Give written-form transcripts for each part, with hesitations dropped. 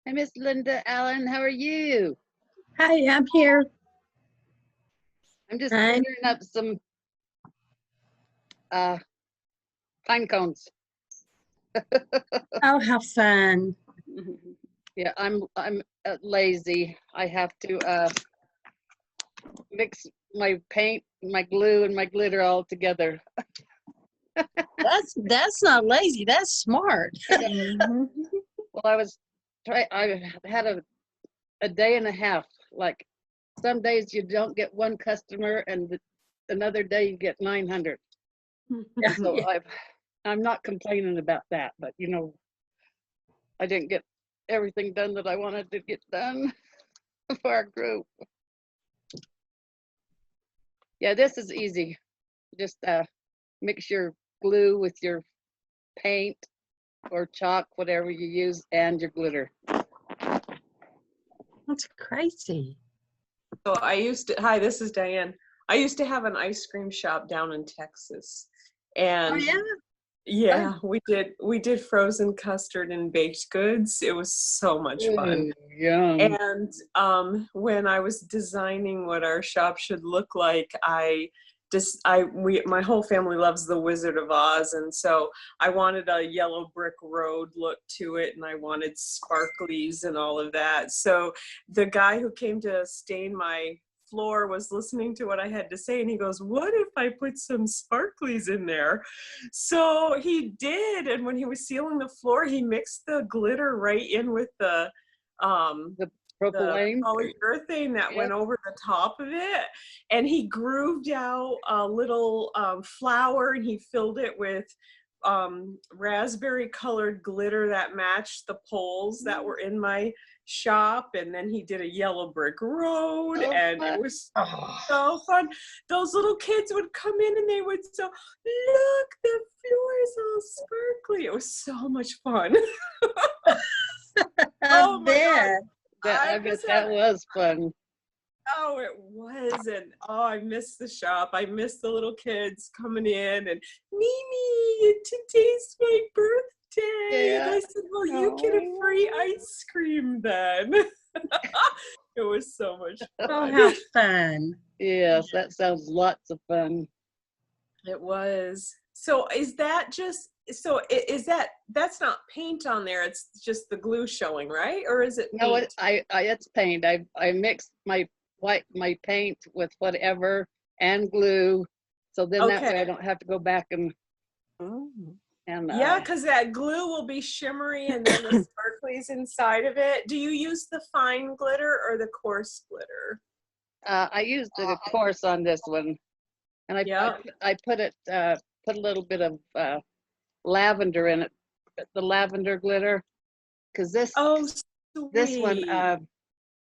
Hi, Miss Linda Allen. How are you? Hi, I'm here. I'm just Hi. clearing up some pine cones. Oh, how fun. Yeah, I'm lazy. I have to mix my paint, my glue, and my glitter all together. That's not lazy. That's smart. Well, I had a day and a half. Like some days you don't get one customer, and another day you get 900. So Yeah. I'm not complaining about that, but you know, I didn't get everything done that I wanted to get done for our group. Yeah, this is easy. Just mix your glue with your paint or chalk, whatever you use, and your glitter. That's crazy. So hi, this is Diane. I used to have an ice cream shop down in Texas. And yeah, we did frozen custard and baked goods. It was so much fun. Yum. And when I was designing what our shop should look like, my whole family loves the Wizard of Oz, and so I wanted a yellow brick road look to it, and I wanted sparklies and all of that. So the guy who came to stain my floor was listening to what I had to say, and he goes, "What if I put some sparklies in there?" So he did, and when he was sealing the floor, he mixed the glitter right in with the polyurethane that went over the top of it, and he grooved out a little flower, and he filled it with raspberry colored glitter that matched the poles that were in my shop, and then he did a yellow brick road, and it was so fun. Those little kids would come in and they would say, "Look, the floor is all sparkly." It was so much fun. Oh my God. I bet that was fun. Oh, it was. And I miss the shop. I miss the little kids coming in and, "Mimi, today's my birthday." Yeah. And I said, "Well, you get a free ice cream then." It was so much fun. Oh, how fun. Yes, that sounds lots of fun. It was. So is that just, that's not paint on there, it's just the glue showing, right? Or is it paint? No, it's paint. I mixed my paint with whatever and glue, so then that way I don't have to go back and yeah, because that glue will be shimmery and then the sparklies inside of it. Do you use the fine glitter or the coarse glitter? I used the coarse on this one, and I put a little bit of lavender in it, the lavender glitter, because this one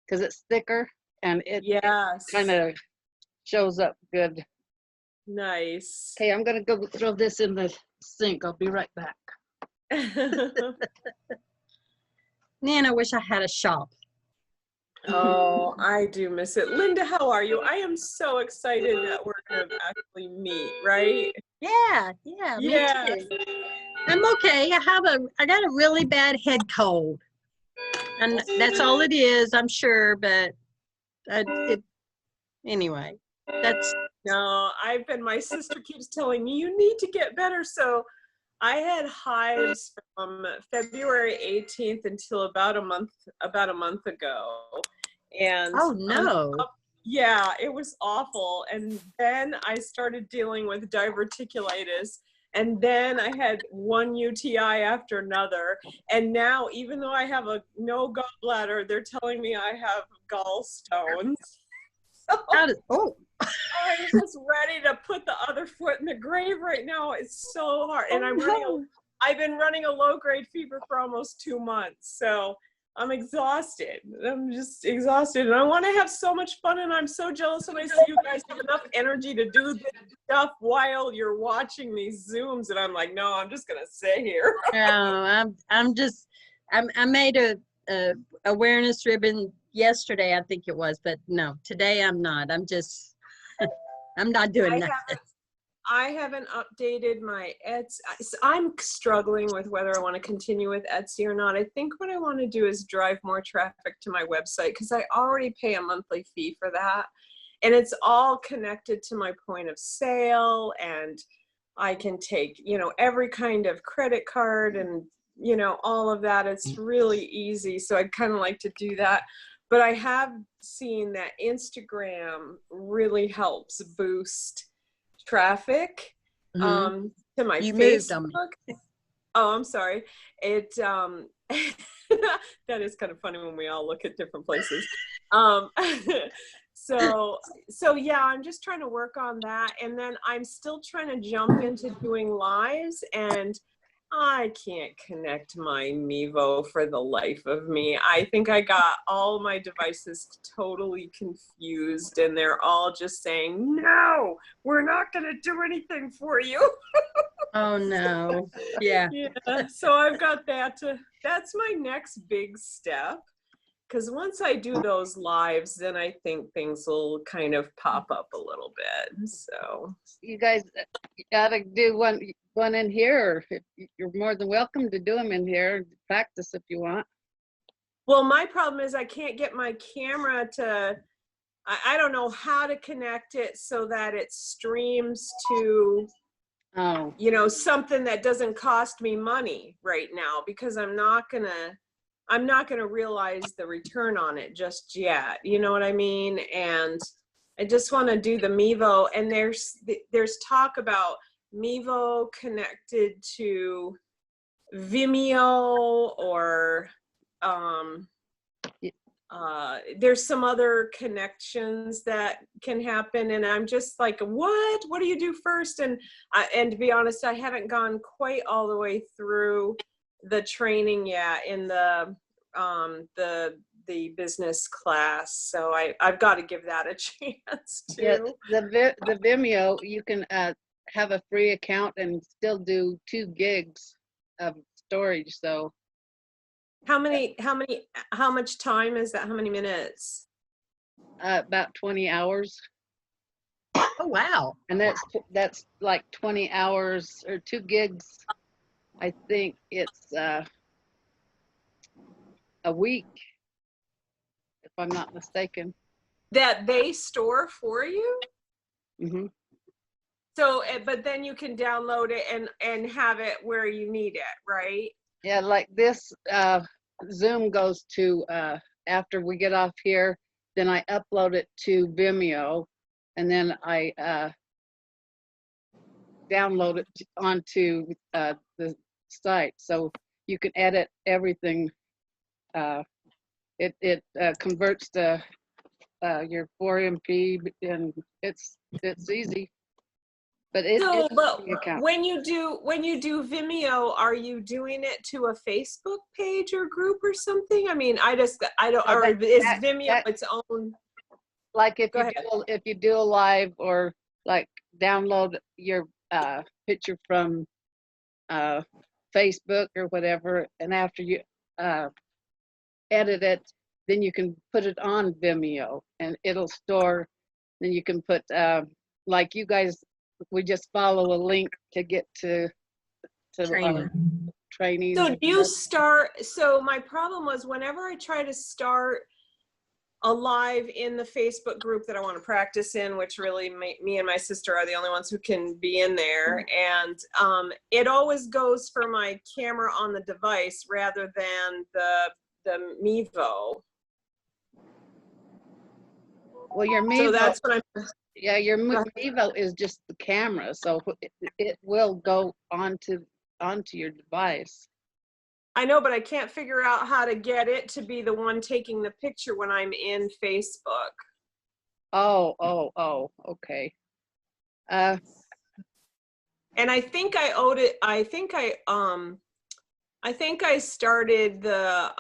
because it's thicker and it kind of shows up good. Nice. Okay, I'm gonna go throw this in the sink. I'll be right back. Man, I wish I had a shop. Oh, I do miss it. Linda, how are you? I am so excited that we're going to actually meet, right? Yeah, me too. I'm okay. I got a really bad head cold, and that's all it is, I'm sure. But anyway, no. My sister keeps telling me you need to get better. So I had hives from February 18th until about a month ago. And oh no. Yeah, it was awful. And then I started dealing with diverticulitis. And then I had one UTI after another. And now, even though I have no gallbladder, they're telling me I have gallstones. So, I'm just ready to put the other foot in the grave right now. It's so hard. And I've been running a low-grade fever for almost 2 months. So I'm exhausted. I'm just exhausted. And I want to have so much fun. And I'm so jealous when I see you guys have enough energy to do this stuff while you're watching these Zooms. And I'm like, no, I'm just going to sit here. No, I made a awareness ribbon yesterday, I think it was, but no, today I'm not. I'm not doing nothing. I haven't updated my Etsy. I'm struggling with whether I want to continue with Etsy or not. I think what I want to do is drive more traffic to my website because I already pay a monthly fee for that. And it's all connected to my point of sale, and I can take, you know, every kind of credit card and, you know, all of that. It's really easy. So I'd kind of like to do that. But I have seen that Instagram really helps boost traffic to my You Facebook. moved them. Oh, I'm sorry. It that is kind of funny when we all look at different places. So yeah, I'm just trying to work on that, and then I'm still trying to jump into doing lives, and I can't connect my Mevo for the life of me. I think I got all my devices totally confused, and they're all just saying, no, we're not going to do anything for you. Oh, no. Yeah. Yeah, so I've got that. That's my next big step. Because once I do those lives, then I think things will kind of pop up a little bit. So You guys gotta do one in here. You're more than welcome to do them in here. Practice if you want. well, my problem is I can't get my camera to, I don't know how to connect it so that it streams to, Oh, you know, something that doesn't cost me money right now, because I'm not gonna realize the return on it just yet. You know what I mean? And I just want to do the Mevo, and there's talk about Mevo connected to Vimeo, or there's some other connections that can happen, and I'm just like, what do you do first? And to be honest, I haven't gone quite all the way through the training yet in the business class, so I've got to give that a chance too. yeah. The Vimeo, you can have a free account and still do 2 gigs of storage. So How much time is that? How many minutes? about 20 hours. Oh, wow. And that's like 20 hours or 2 gigs. I think it's a week, if I'm not mistaken. That they store for you? Mm-hmm. So, but then you can download it and have it where you need it, right? Yeah, like this Zoom goes to, after we get off here, then I upload it to Vimeo, and then I download it onto the site. So you can edit everything. It converts to your 4MP, and it's easy. But So, it's but the account. when you do Vimeo, are you doing it to a Facebook page or group or something? I mean, I don't. Oh, Or is Vimeo that, its own? like if Go you do a live, or like download your picture from Facebook or whatever, and after you edit it, then you can put it on Vimeo, and it'll store. Then you can put like you guys, we just follow a link to get to Training. training. So do you start? So my problem was whenever I try to start a live in the Facebook group that I want to practice in, which really me and my sister are the only ones who can be in there, and it always goes for my camera on the device rather than the Mevo. Well, your Mevo, So that's what I'm. yeah, your Mevo is just the camera, so it will go onto your device. I know, but I can't figure out how to get it to be the one taking the picture when I'm in Facebook. Oh, okay. And I think I owed it. I think I started the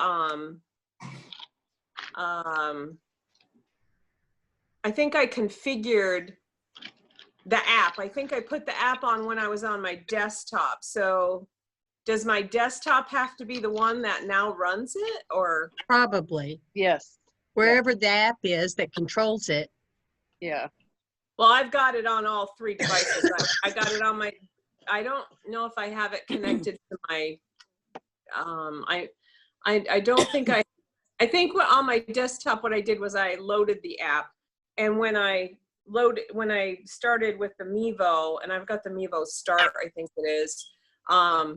I think I configured the app. I think I put the app on when I was on my desktop. So does my desktop have to be the one that now runs it, or? Probably. Yes. Wherever the app is that controls it. Yeah. Well, I've got it on all 3 devices. I got it on my, I don't know if I have it connected to my, I don't think I think on my desktop, what I did was I loaded the app. And when I started with the Mevo, and I've got the Mevo Start, I think it is, I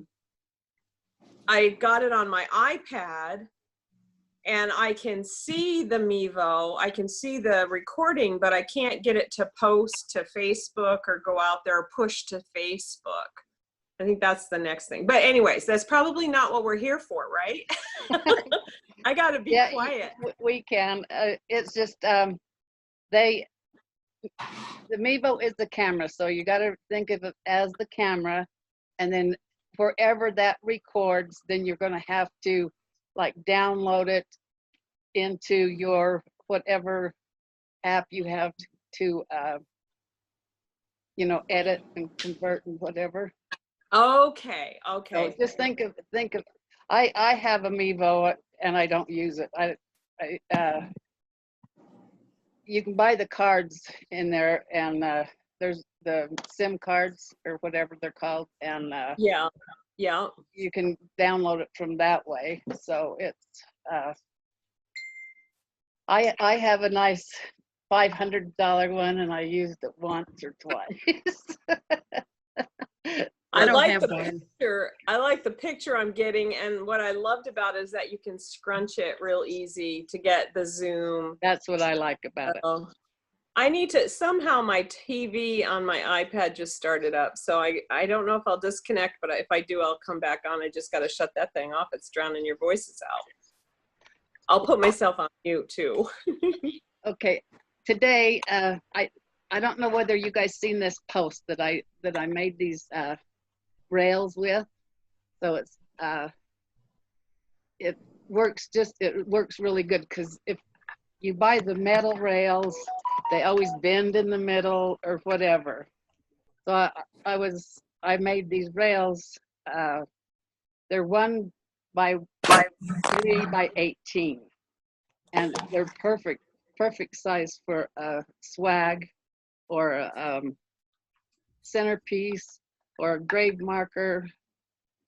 got it on my iPad, and I can see the Mevo, I can see the recording, but I can't get it to post to Facebook or go out there or push to Facebook. I think that's the next thing. But anyways, that's probably not what we're here for, right? I gotta be quiet. We can. It's just, the Mevo is the camera, so you got to think of it as the camera, and then wherever that records, then you're going to have to like download it into your whatever app you have to you know, edit and convert and whatever. Okay. So just think of I have a Mevo and I don't use it. You can buy the cards in there, and there's the SIM cards or whatever they're called, and yeah, you can download it from that way. So it's I have a nice $500 one, and I used it once or twice. I don't like have the one. picture. I like the picture I'm getting, and what I loved about it is that you can scrunch it real easy to get the zoom. That's what I like about it. I need to, somehow my TV on my iPad just started up, so I don't know if I'll disconnect, but if I do, I'll come back on. I just got to shut that thing off. It's drowning your voices out. I'll put myself on mute too. Okay, today I don't know whether you guys seen this post that I made these rails with. So it's it works really good, because if you buy the metal rails, they always bend in the middle or whatever. So I made these rails. They're 1 by 3 by 18, and they're perfect size for a swag or a centerpiece or a grave marker,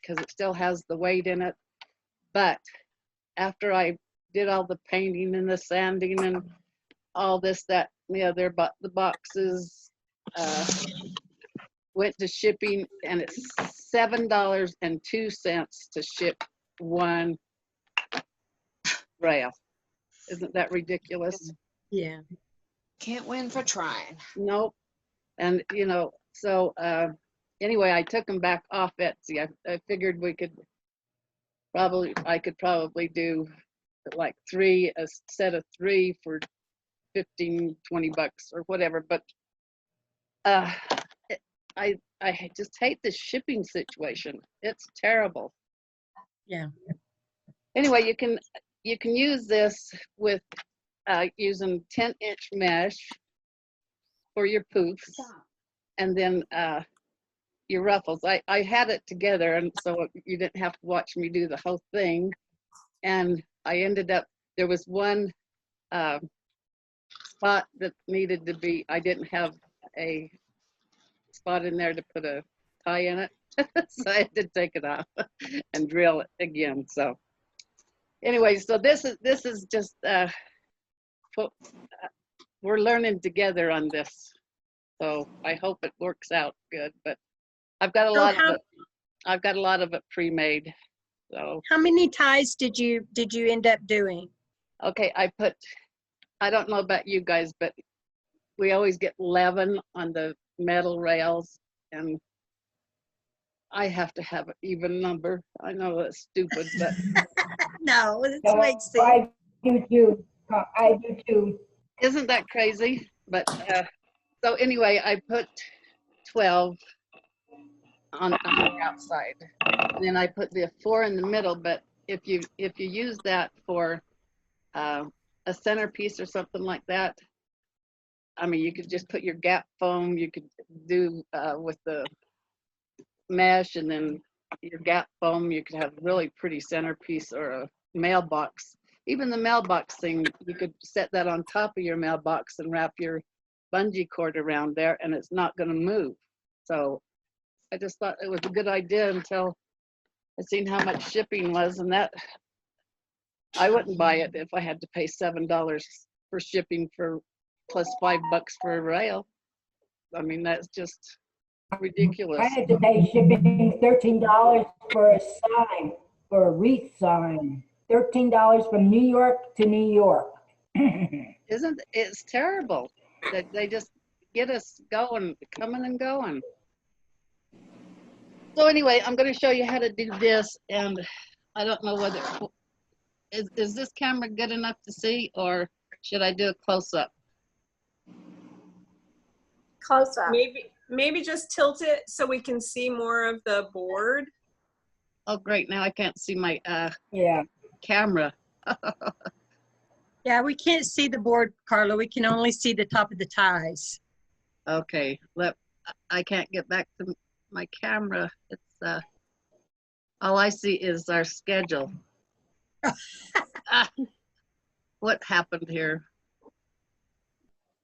because it still has the weight in it. But after I did all the painting and the sanding and all this, that, the other, but the boxes went to shipping, and it's $7.02 to ship 1 rail. Isn't that ridiculous? Yeah. Can't win for trying. Nope. And you know, so anyway, I took them back off Etsy. I figured I could probably do like a set of 3 for 15, 20 bucks or whatever. But I just hate the shipping situation. It's terrible. Yeah. Anyway, you can use this with using 10-inch mesh for your poofs, and then your ruffles. I had it together, and so you didn't have to watch me do the whole thing. And I ended up, there was one spot that needed to be, I didn't have a spot in there to put a tie in it. So I had to take it off and drill it again. So anyway, so this is just we're learning together on this. So I hope it works out good, but I've got a lot of it pre-made. So how many ties did you end up doing? Okay, I don't know about you guys, but we always get 11 on the metal rails, and I have to have an even number. I know that's stupid, but No, it No, makes sense. I do too. I do too. isn't that crazy? But so anyway, I put 12 on the outside, and then I put the 4 in the middle. But if you use that for a centerpiece or something like that, I mean, you could just put your gap foam. You could do with the mesh, and then your gap foam. You could have a really pretty centerpiece or a mailbox. Even the mailbox thing, you could set that on top of your mailbox and wrap your bungee cord around there and it's not going to move. So I just thought it was a good idea until I seen how much shipping was, and that I wouldn't buy it if I had to pay $7 for shipping for plus $5 for a rail. I mean, that's just ridiculous. I had to pay shipping $13 for a sign, for a wreath sign. $13 from New York to New York. Isn't it's terrible that they just get us going, coming and going. So anyway, I'm going to show you how to do this, and I don't know whether is this camera good enough to see, or should I do a close-up? Close up. Maybe just tilt it so we can see more of the board. Oh, great! Now I can't see my Yeah. camera. Yeah, we can't see the board, Carla. We can only see the top of the ties. Okay, I can't get back to my camera. It's all I see is our schedule. What happened here?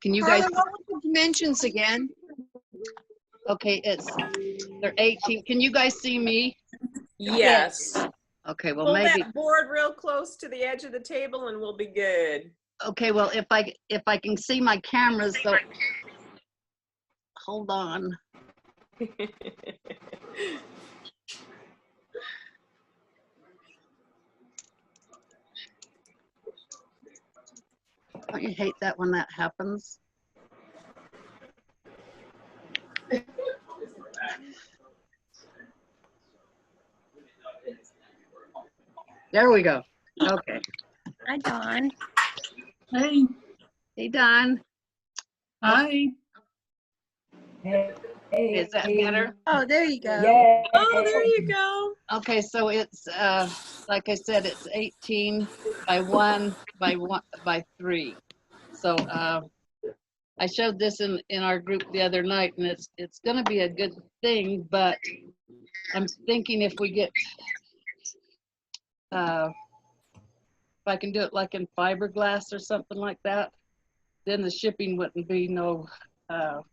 Can you guys? Carla, what were the dimensions again? Okay, they're 18. Can you guys see me? Yes. Okay, well Pull maybe. that board real close to the edge of the table and we'll be good. Okay, well if I can see my cameras, so hold on. Don't you hate that when that happens? There we go. Okay. Hi, Dawn. Hey, Hey, Don. hi. Hey, Is that better? Oh, there you go. Yeah. Oh, there you go. Okay, so it's like I said, it's 18 by 1 by 3. So I showed this in our group the other night, and it's going to be a good thing, but I'm thinking if we get if I can do it like in fiberglass or something like that, then the shipping wouldn't be no $7.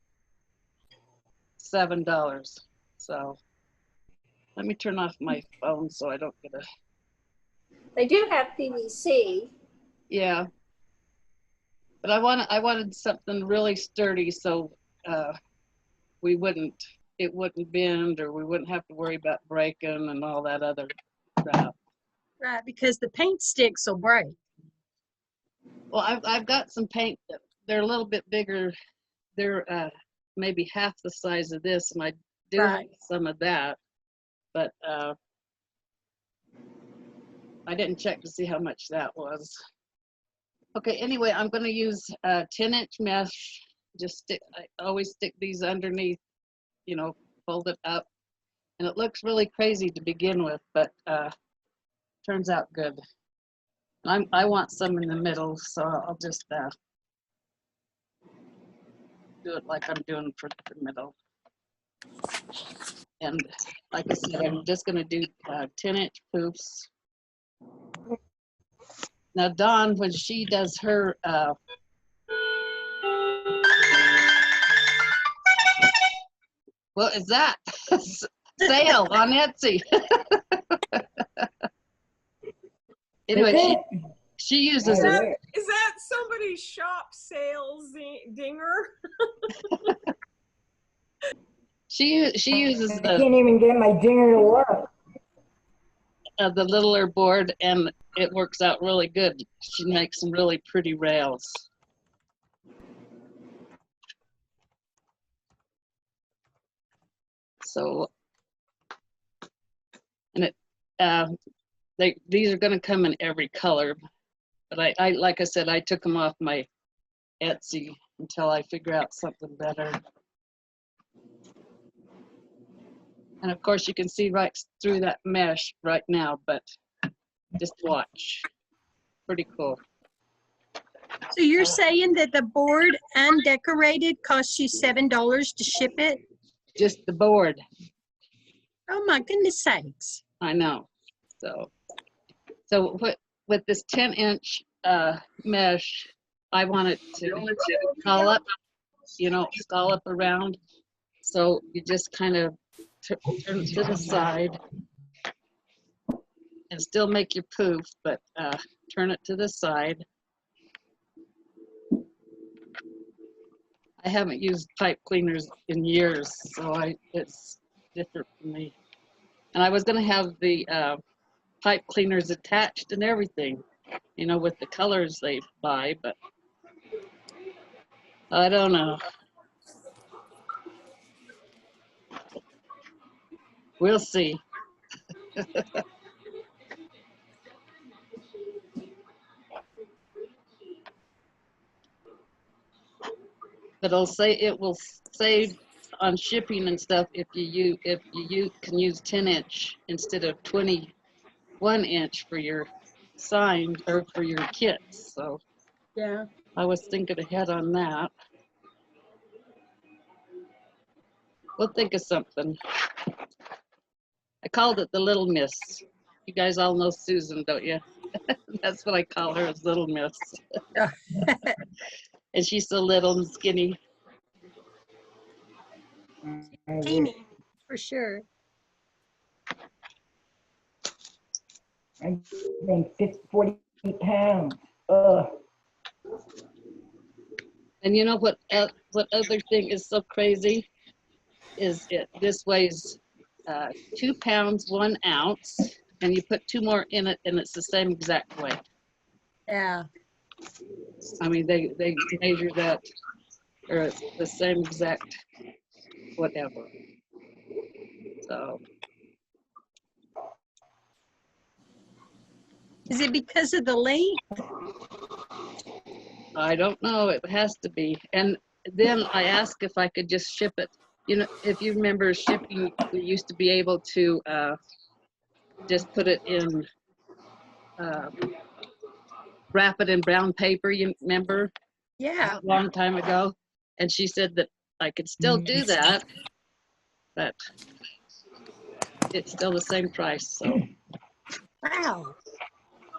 So let me turn off my phone so I don't get a. They do have PVC. Yeah, but I wanted something really sturdy so it wouldn't bend, or we wouldn't have to worry about breaking and all that other crap. Right, because the paint sticks will break. Well, I've got some paint. They're a little bit bigger. They're maybe half the size of this, and I do have some of that, but I didn't check to see how much that was. Okay, anyway, I'm going to use 10-inch mesh. I always stick these underneath, you know, fold it up, and it looks really crazy to begin with, but turns out good. I want some in the middle, so I'll just do it like I'm doing for the middle. And like I said, I'm just going to do 10-inch poofs. Now, Dawn, when she does her what is that? Sale on Etsy. Anyway, she uses it. Is that somebody's shop sales dinger? She uses I can't even get my dinger to work. The littler board, and it works out really good. She makes some really pretty rails. So, and these are going to come in every color, but I like I said, I took them off my Etsy until I figure out something better. And of course you can see right through that mesh right now, but just watch. Pretty cool. So you're saying that the board undecorated costs you $7 to ship it? Just the board. Oh my goodness sakes. I know. So with this 10-inch mesh, I want it to call up you know, scallop around. So you just kind of turn it to the side and still make your poof, but turn it to the side. I haven't used pipe cleaners in years, so it's different for me. And I was going to have the pipe cleaners attached and everything, you know, with the colors they buy, but I don't know. We'll see. But it will save on shipping and stuff if you can use 10-inch instead of 21-inch for your sign or for your kits. So Yeah. I was thinking ahead on that. We'll think of something. I called it the Little Miss. You guys all know Susan, don't you? That's what I call her, is Little Miss. And she's so little and skinny. Teeny, for sure. I think 40 pounds. And you know what other thing is so crazy is this weighs 2 pounds 1 ounce, and you put 2 more in it and it's the same exact weight. Yeah. I mean, they measure that, or it's the same exact whatever. So Is it because of the length? I don't know, it has to be. And then I asked if I could just ship it. You know, if you remember shipping, we used to be able to just put it in, wrap it in brown paper, you remember? Yeah. A long time ago. And she said that I could still do that, but it's still the same price. So, Wow.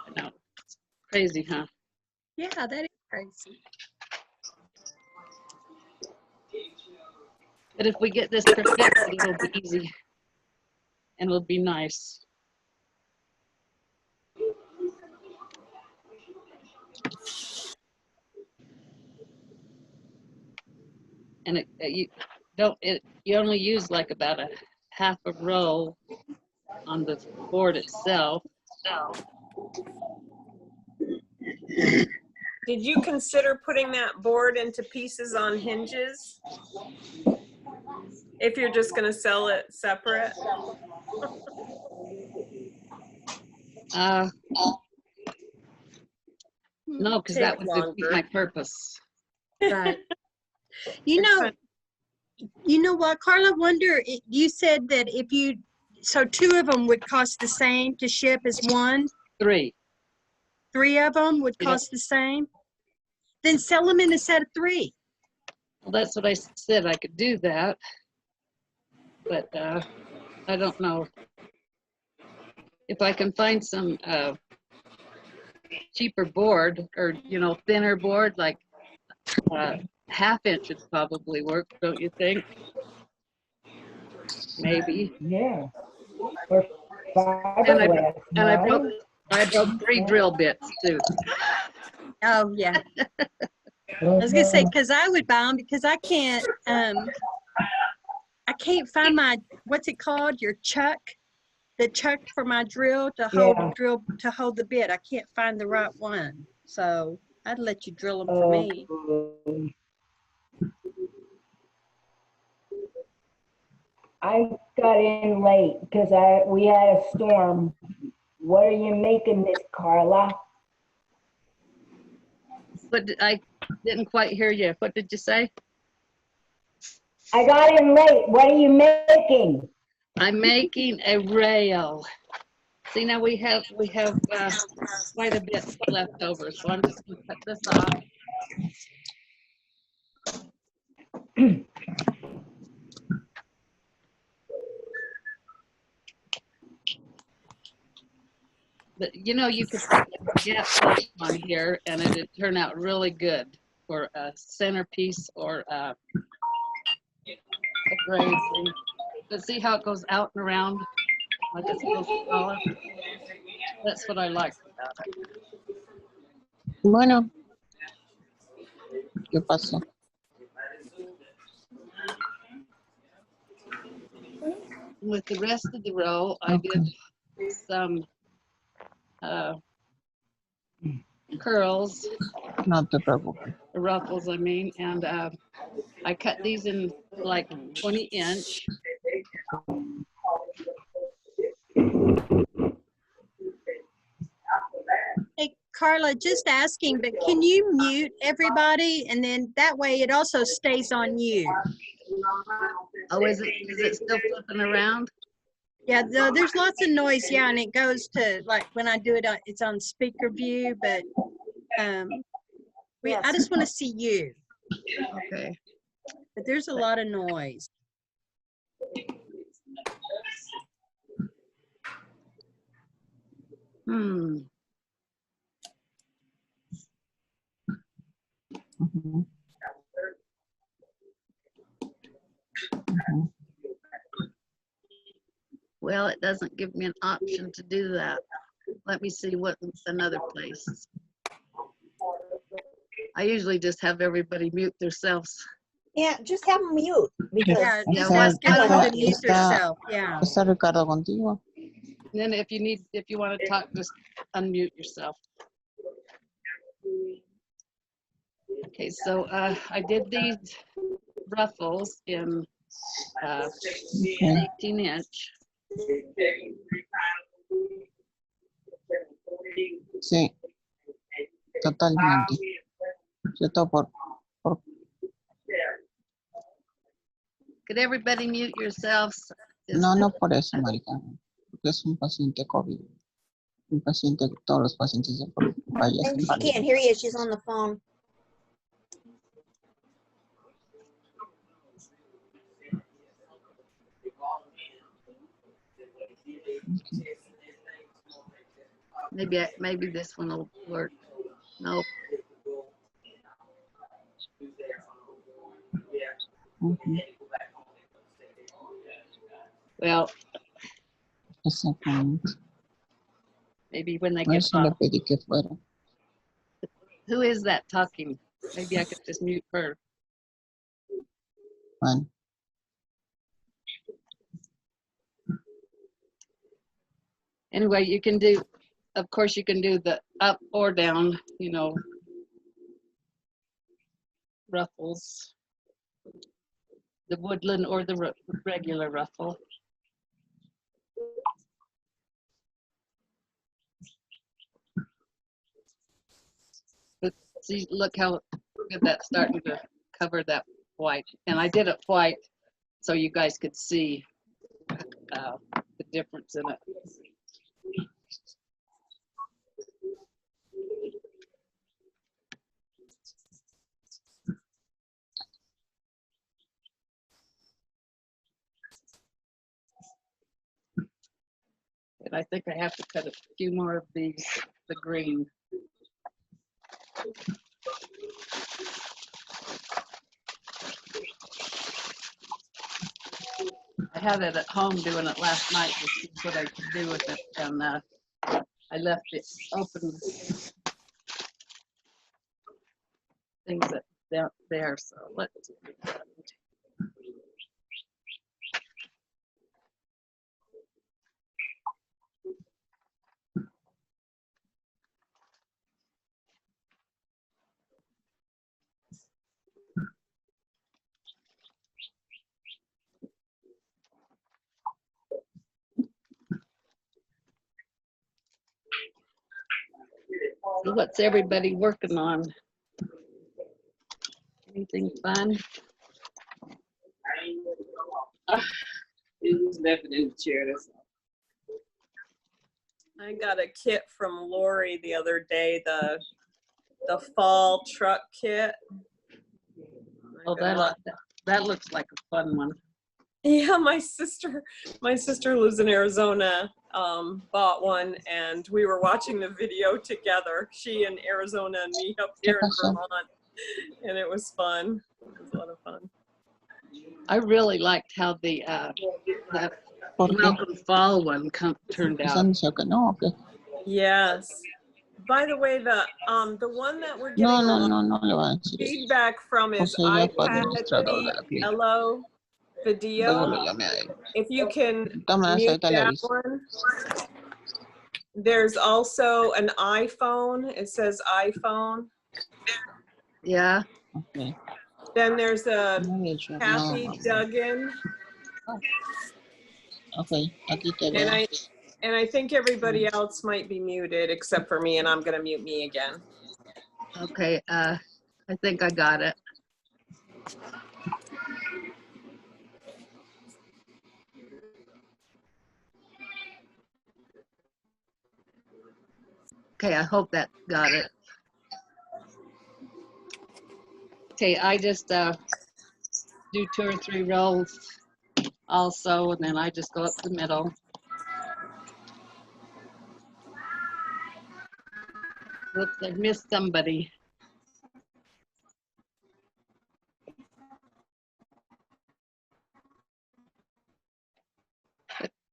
I know, it's crazy, huh? Yeah, that is crazy. But if we get this perfected, it'll be easy and it'll be nice. And you only use like about a half a row on the board itself. Did you consider putting that board into pieces on hinges? If you're just going to sell it separate? No, because that would defeat my purpose. Right. You know what, Carla, wonder, you said that so 2 of them would cost the same to ship as 1? 3. 3 of them would cost the same? Then sell them in a set of 3. Well, that's what I said. I could do that, but I don't know if I can find some cheaper board, or you know, thinner board, like 1/2 inch would probably work, don't you think? Maybe. Yeah. Or fiberglass. And I broke 3 drill bits too. Oh, yeah. I was gonna say, because I would buy them because I can't find my, what's it called? Your chuck, the chuck for my drill to hold to hold the bit. I can't find the right one, so I'd let you drill them for me. I got in late because we had a storm. What are you making this, Carla? But I didn't quite hear you. What did you say? I got in late. What are you making? I'm making a rail. See, now we have quite a bit left over, so I'm just gonna cut this off. But you know, you could put a gap post on here and it'd turn out really good. for a centerpiece or a grazing. But see how it goes out and around like it's supposed to follow? That's what I like about it. Bueno, ¿qué pasó? With the rest of the row, I did some curls, No te preocupes. ruffles, I mean, and I cut these in like 20-inch. Hey, Carla, just asking, but can you mute everybody? And then that way it also stays on you. Oh, is it still flipping around? Yeah, there's lots of noise. Yeah, and it goes to, like, when I do it, it's on speaker view, but I just want to see you. Okay. But there's a lot of noise. Hmm. Ujú. Ujú. Well, it doesn't give me an option to do that. Let me see what another place. I usually just have everybody mute themselves. Yeah, just have them mute because Yeah, just Yeah, ask everyone to está- mute themselves. Yeah. ¿Está Ricardo contigo? And then if you want to talk, just unmute yourself. Okay, so I did these ruffles in 18-inch. Sí, totalmente. Yo todo por Could everybody mute yourselves? no por eso, marica, porque es un paciente COVID. Un paciente, todos los pacientes de COVID and fallecen. she can't hear you. She's on the phone. Maybe this one will work. Nope. Ujú. Well, Exactamente. maybe when they Por get eso le off. pedí que fuera. Who is that talking? Maybe I could just mute her. Bueno, Anyway, you can do, of course, you can do the up or down, you know, ruffles, the woodland or the regular ruffle. But see, look how good that's starting to cover that white. And I did it white so you guys could see the difference in it. And I think I have to cut a few more of these, the green. I had it at home doing it last night to see what I could do with it, and I left it open, things that down there. So let's. So what's everybody working on? Anything fun? I got a kit from Lori the other day, the fall truck kit. Oh, that looks like a fun one. Yeah, my sister lives in Arizona, bought one, and we were watching the video together. She in Arizona and me up here in Vermont. And it was fun. It was a lot of fun. I really liked how the Malcolm Fall one turned out. Saan siya ka? No, okay. Yes. By the way, the one that we're getting No, a no, lot no, of no, Lewan. Sige. feedback from is Jose ya pa iPad administrador de la play. Hello video. Bagolo ya me ay. If you can Tama na sa mute that Italiaris. one. There's also an iPhone. It says iPhone. Yeah. Okay. Then there's a Knowledge of Kathy now. Duggan. Okay. Aquí te And veo. I think everybody else might be muted except for me, and I'm gonna mute me again. Okay. I think I got it. Okay, I hope that got it. Okay, I just do 2 or 3 rows also, and then I just go up the middle. Whoops, I missed somebody.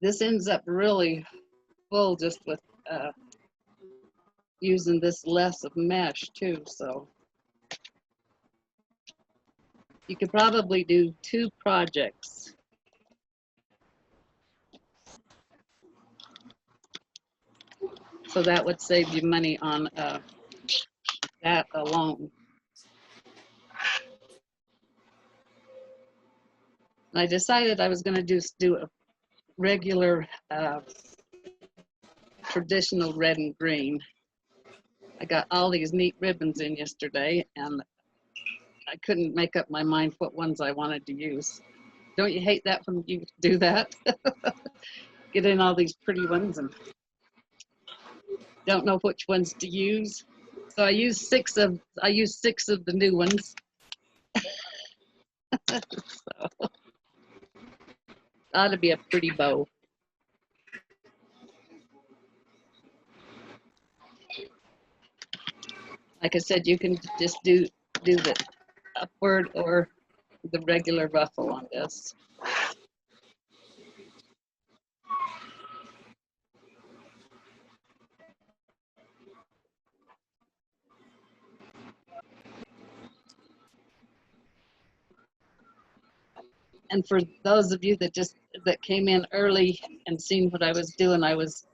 This ends up really full just with using this less of mesh too, so. You could probably do 2 projects. So that would save you money on that alone. And I decided I was going to do a regular traditional red and green. I got all these neat ribbons in yesterday, and I couldn't make up my mind what ones I wanted to use. Don't you hate that when you do that? Get in all these pretty ones and don't know which ones to use. So I used 6 of the new ones. So, ought to be a pretty bow. Like I said, you can just do the upward or the regular ruffle on this. And for those of you that came in early and seen what I was doing, I was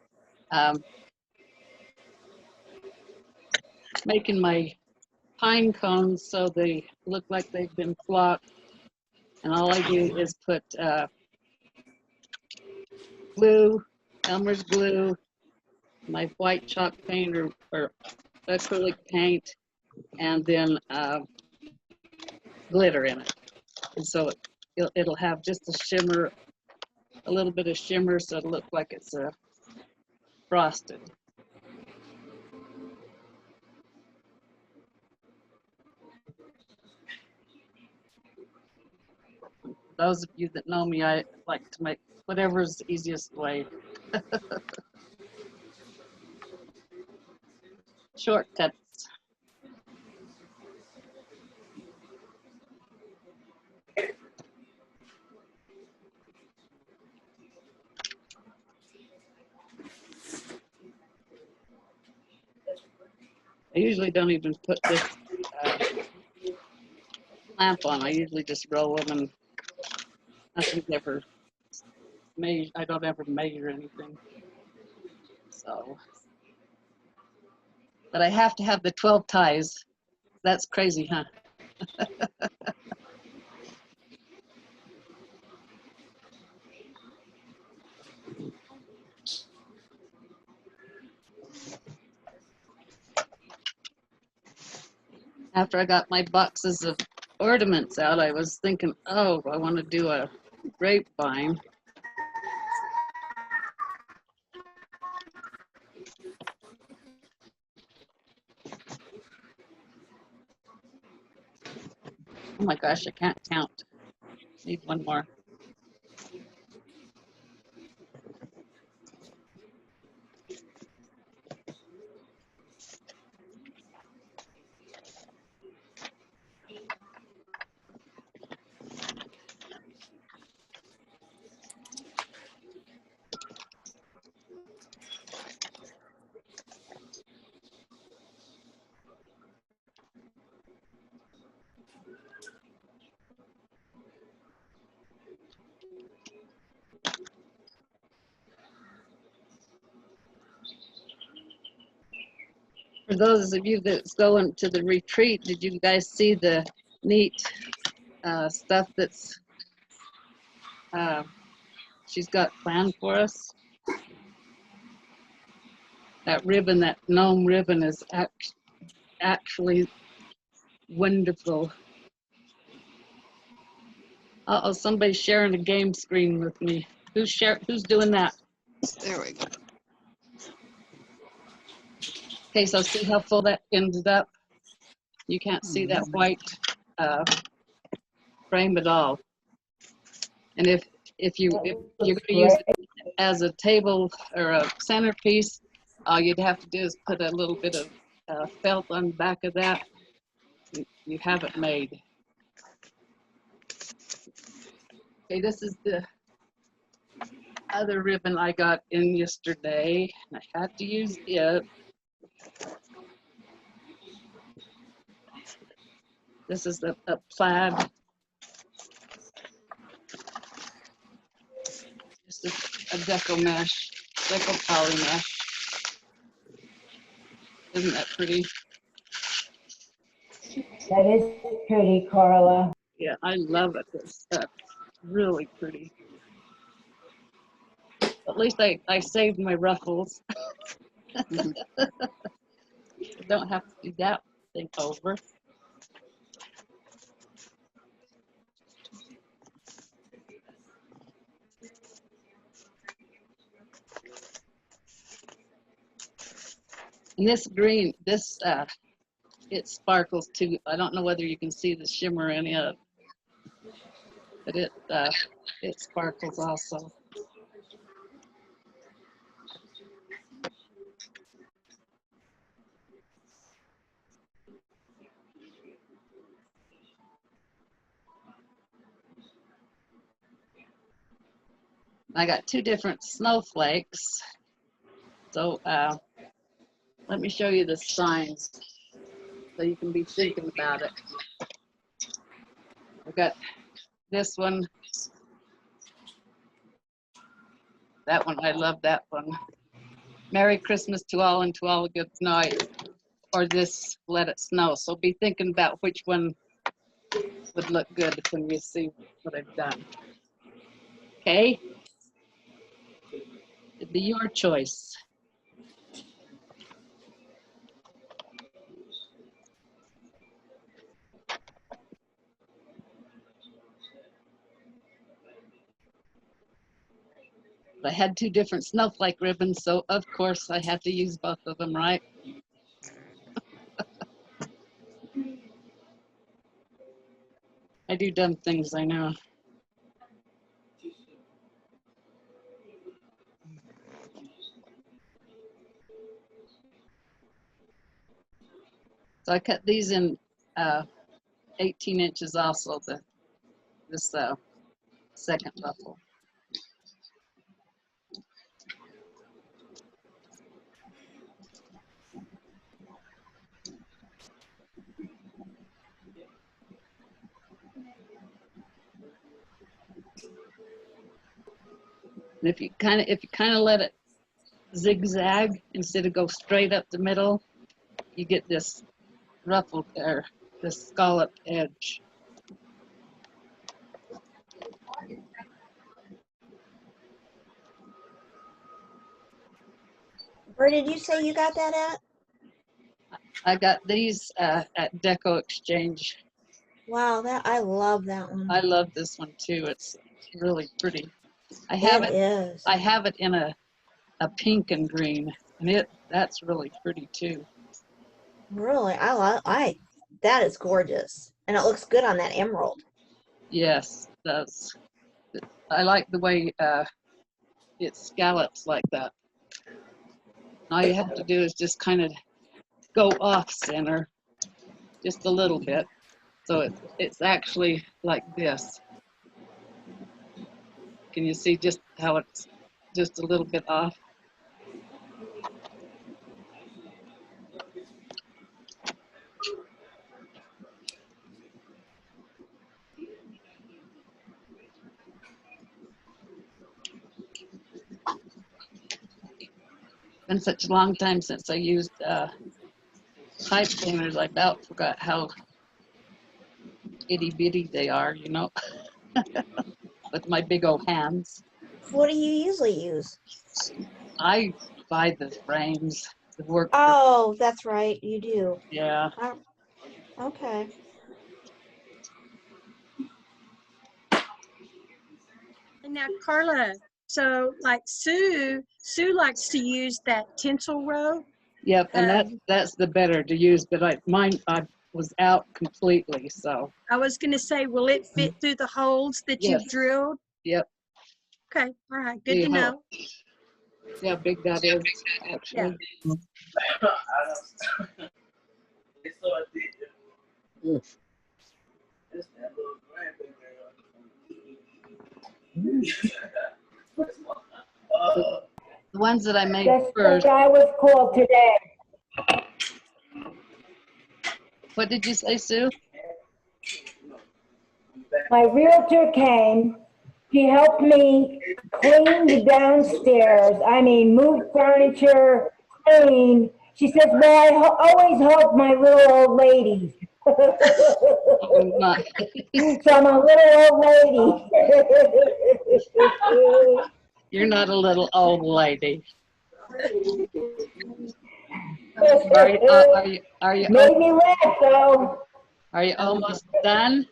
making my pine cones so they look like they've been flocked. And all I do is put glue, Elmer's glue, my white chalk paint or acrylic paint, and then glitter in it. And so it'll have just a shimmer, a little bit of shimmer, so it'll look like it's frosted. Those of you that know me, I like to make whatever's the easiest way. Shortcuts. I usually don't even put this lamp on. I usually just roll them, and nothing's ever measured. I don't ever measure anything. So, but I have to have the 12 ties. That's crazy, huh? After I got my boxes of ornaments out, I was thinking, oh, I want to do a grapevine. Oh my gosh, I can't count. Need one more. For those of you that's going to the retreat, did you guys see the neat stuff that's she's got planned for us? That ribbon, that gnome ribbon, is actually wonderful. Uh-oh, somebody's sharing a game screen with me. Who's doing that? There we go. Okay, so see how full that ended up? You can't see that white frame at all. And if you're going to use it as a table or a centerpiece, all you'd have to do is put a little bit of felt on the back of that. You have it made. Okay, this is the other ribbon I got in yesterday. I had to use it. This is a plaid. Just a deco mesh, deco poly mesh. Isn't that pretty? That is pretty, Carla. Yeah, I love it. It's really pretty. At least I saved my ruffles. Don't have to do that thing over. And this green, this it sparkles too. I don't know whether you can see the shimmer in it, but it sparkles also. I got two different snowflakes. So let me show you the signs so you can be thinking about it. I've got this one. That one, I love that one. Merry Christmas to all and to all a good night. Or this, Let It Snow. So be thinking about which one would look good when you see what I've done. Okay? It'd be your choice. I had two different snowflake ribbons, so of course I had to use both of them, right? I do dumb things, I know. So I cut these in 18 inches also, this second ruffle. And if you kind of let it zigzag instead of go straight up the middle, you get this ruffle there, this scallop edge. Where did you say you got that at? I got these at Deco Exchange. Wow, I love that one. I love this one too. It's really pretty. I have it in a pink and green, and that's really pretty too. Really, that is gorgeous, and it looks good on that emerald. Yes, it does. I like the way it scallops like that. All you have to do is just kind of go off center just a little bit, so it's actually like this. Can you see just how it's just a little bit off? Been such a long time since I used pipe cleaners, I about forgot how itty bitty they are, you know, with my big old hands. What do you usually use? I buy the frames to work. Oh, that's right. You do. Yeah. Okay. And now, Carla, so like Sue likes to use that tinsel rope. Yep, and that's the better to use, but I was out completely, so. I was going to say, will it fit through the holes that you've Yes. drilled? Yep. Okay, all right, good See to know. how big that is, actually. The ones that I made Just first. what I was called today. What did you say, Sue? My realtor came. She helped me clean the downstairs. I mean, move furniture, clean. She says, well, I always help my little old ladies. Oh, my. So I'm a little old lady. You're not a little old lady. Are you Made me laugh, though. Are you almost done?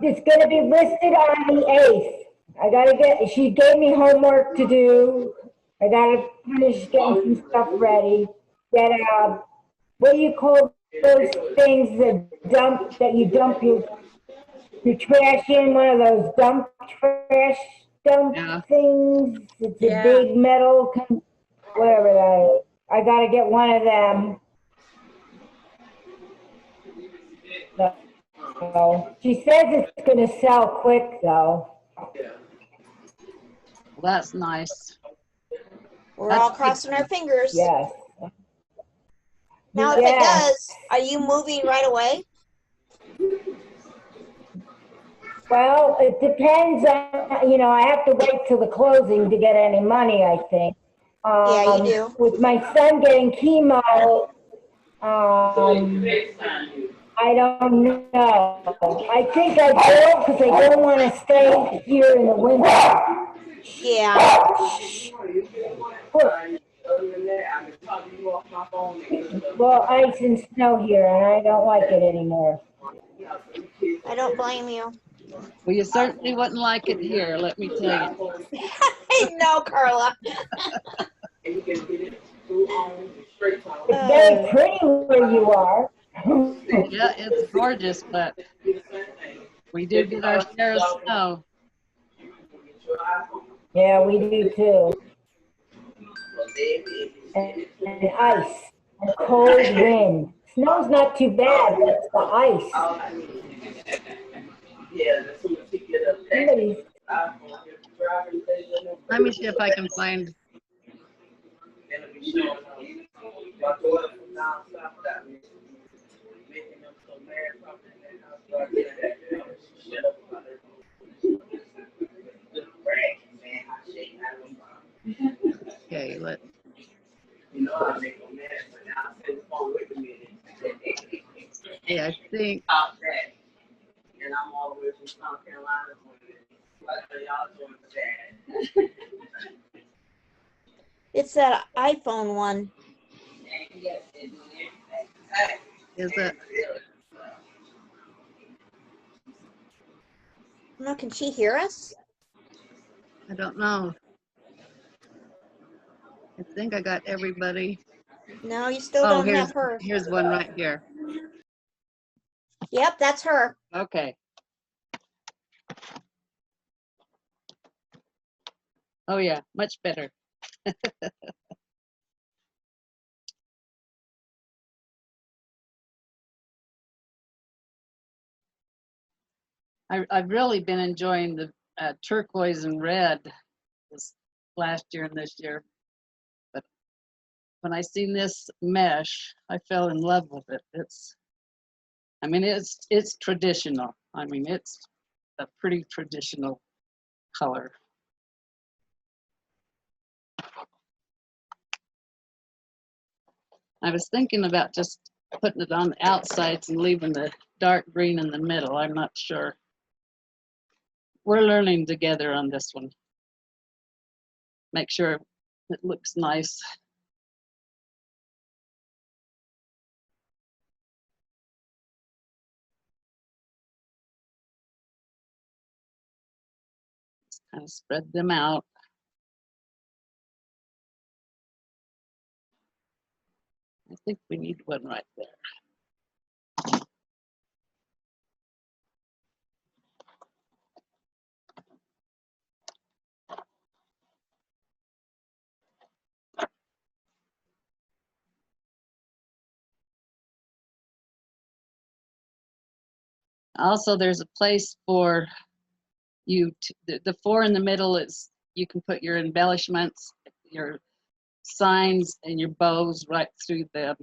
It's gonna be listed on the 8th. She gave me homework to do. I gotta finish getting some stuff ready. Get, what do you call those things that you dump your trash in? One of those dump Yeah. things. It's Yeah. a big metal, whatever that is. I gotta get one of them. So, she says it's gonna sell quick though. Well, that's nice. We're all crossing our fingers. Yes. Now, if it Yes. does, are you moving right away? Well, it depends on, I have to wait till the closing to get any money, I think. Yeah, you do. With my son getting chemo, I don't know. I think I will because I don't want to stay here in the winter. Yeah. Well, ice and snow here, and I don't like it anymore. I don't blame you. Well, you certainly wouldn't like it here, let me tell you. No, Carla. It's very pretty where you are. Yeah, it's gorgeous, but we do get our share of snow. Yeah, we do too. And ice, and cold wind. Snow's not too bad, but it's the ice. Somebody's, Let me see if I can find. Okay, let's. Yeah, I think. And I'm all the way from South Carolina. It's that iPhone one. Is it? No, can she hear us? I don't know. I think I got everybody. No, you still don't have her. Here's one right here. Yep, that's her. Okay. Oh yeah, much better. I've really been enjoying the turquoise and red this last year and this year. But when I seen this mesh, I fell in love with it. It's traditional. I mean, it's a pretty traditional color. I was thinking about just putting it on the outsides and leaving the dark green in the middle. I'm not sure. We're learning together on this one. Make sure it looks nice. Just kind of spread them out. I think we need one right there. Also, there's a place for you to, the 4 in the middle is, you can put your embellishments, your signs, and your bows right through the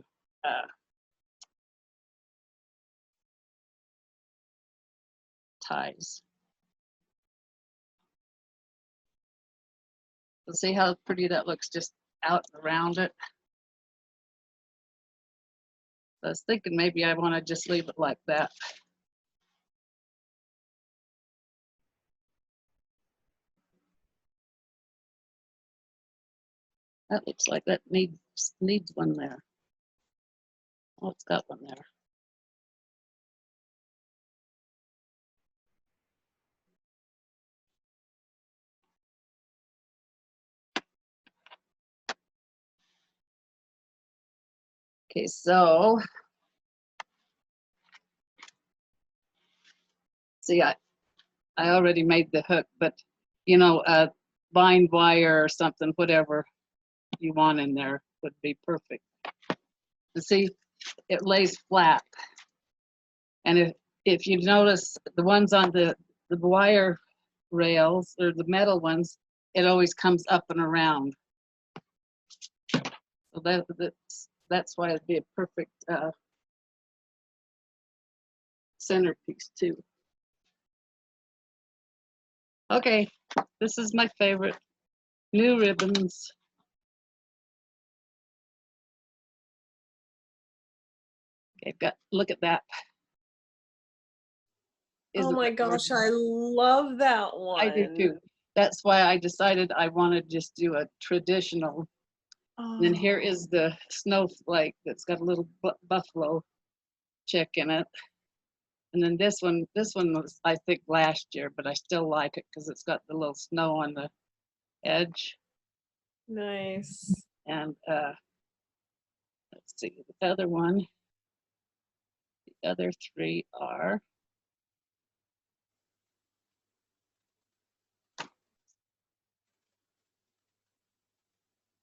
ties. So see how pretty that looks just out around it? I was thinking maybe I want to just leave it like that. That looks like that needs one there. Oh, it's got one there. Okay, so see, I already made the hook, but you know, bind wire or something, whatever you want in there would be perfect. And see, it lays flat. And if you notice the ones on the wire rails or the metal ones, it always comes up and around. So that's why it'd be a perfect centerpiece too. Okay, this is my favorite. New ribbons. Okay, look at that. Oh my gosh, I love that one. I do too. That's why I decided I want to just do a traditional. Oh. And here is the snowflake that's got a little buffalo check in it. And then this one was, I think, last year, but I still like it because it's got the little snow on the edge. Nice. And let's see, the other one, the other 3 are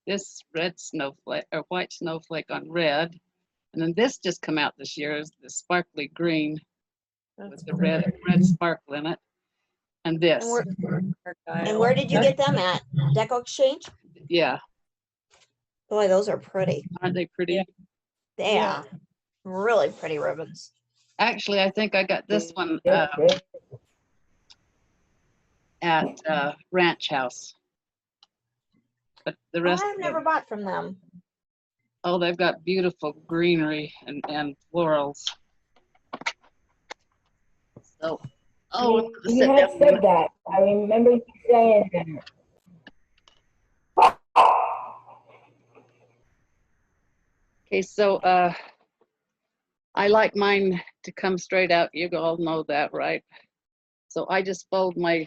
this red snowflake or white snowflake on red. And then this just come out this year is the sparkly green with the red sparkle in it. And this. And where did you get them at? Deco Exchange? Yeah. Boy, those are pretty. Aren't they pretty? Yeah. Really pretty ribbons. Actually, I think I got this one at Ranch House. But the rest I've never bought from them. Oh, they've got beautiful greenery and florals. So, oh, you had said that. I remember you saying that. Okay, so I like mine to come straight out. You all know that, right? So I just fold my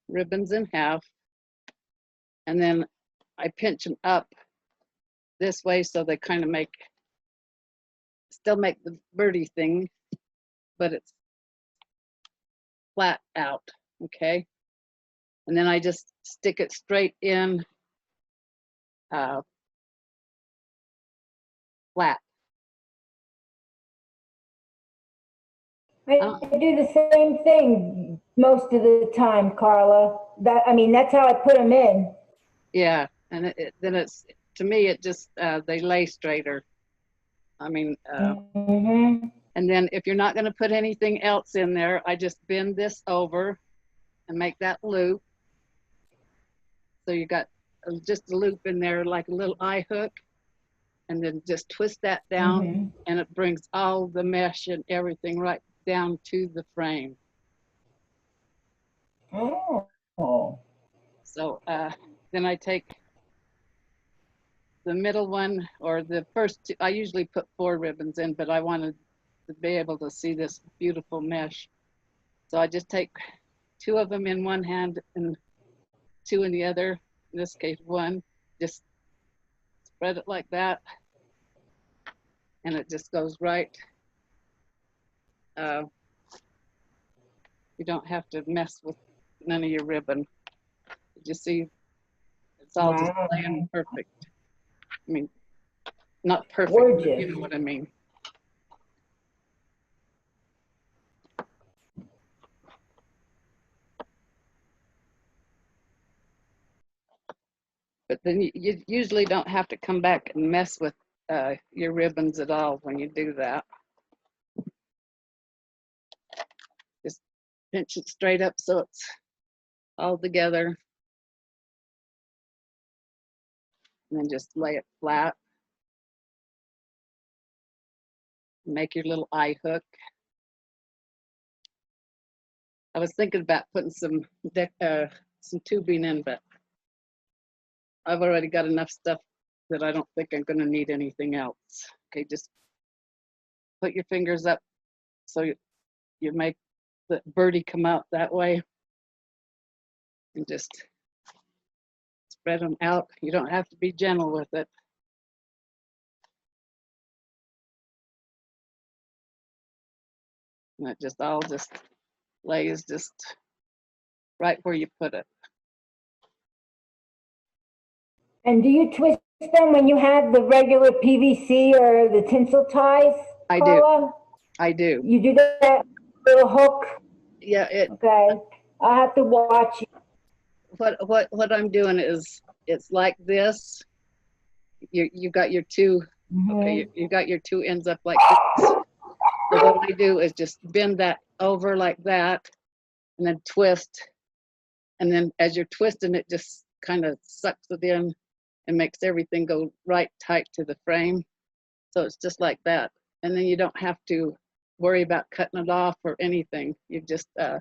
ribbons in half, and then I pinch them up this way so they kind of still make the birdie thing, but it's flat out, okay? And then I just stick it straight in flat. I do the same thing most of the time, Carla. That's how I put them in. Yeah, and then it's, to me, it just, they lay straighter. And then if you're not going to put anything else in there, I just bend this over and make that loop. So you got just a loop in there like a little eye hook, and then just twist that down, and it brings all the mesh and everything right down to the frame. Oh. So then I take the middle one, or the first two. I usually put 4 ribbons in, but I wanted to be able to see this beautiful mesh. So I just take 2 of them in one hand and 2 in the other. In this case, 1. Just spread it like that, and it just goes right. You don't have to mess with none of your ribbon. You just see it's all just laying perfect. I mean, not perfect, but you know what I mean. But then you usually don't have to come back and mess with your ribbons at all when you do that. Just pinch it straight up so it's all together. And then just lay it flat. Make your little eye hook. I was thinking about putting some tubing in, but I've already got enough stuff that I don't think I'm going to need anything else. Okay, just put your fingers up so you make the birdie come out that way, and just spread them out. You don't have to be gentle with it. And it just all just lays just right where you put it. And do you twist them when you have the regular PVC or the tinsel ties, Carla? I do. You do that little hook? Yeah. Okay. I'll have to watch it. What I'm doing is, it's like this. You got your 2. Okay, you got your 2 ends up like this. So what I do is just bend that over like that, and then twist. And then as you're twisting, it just kind of sucks it in and makes everything go right tight to the frame. So it's just like that. And then you don't have to worry about cutting it off or anything. You just, of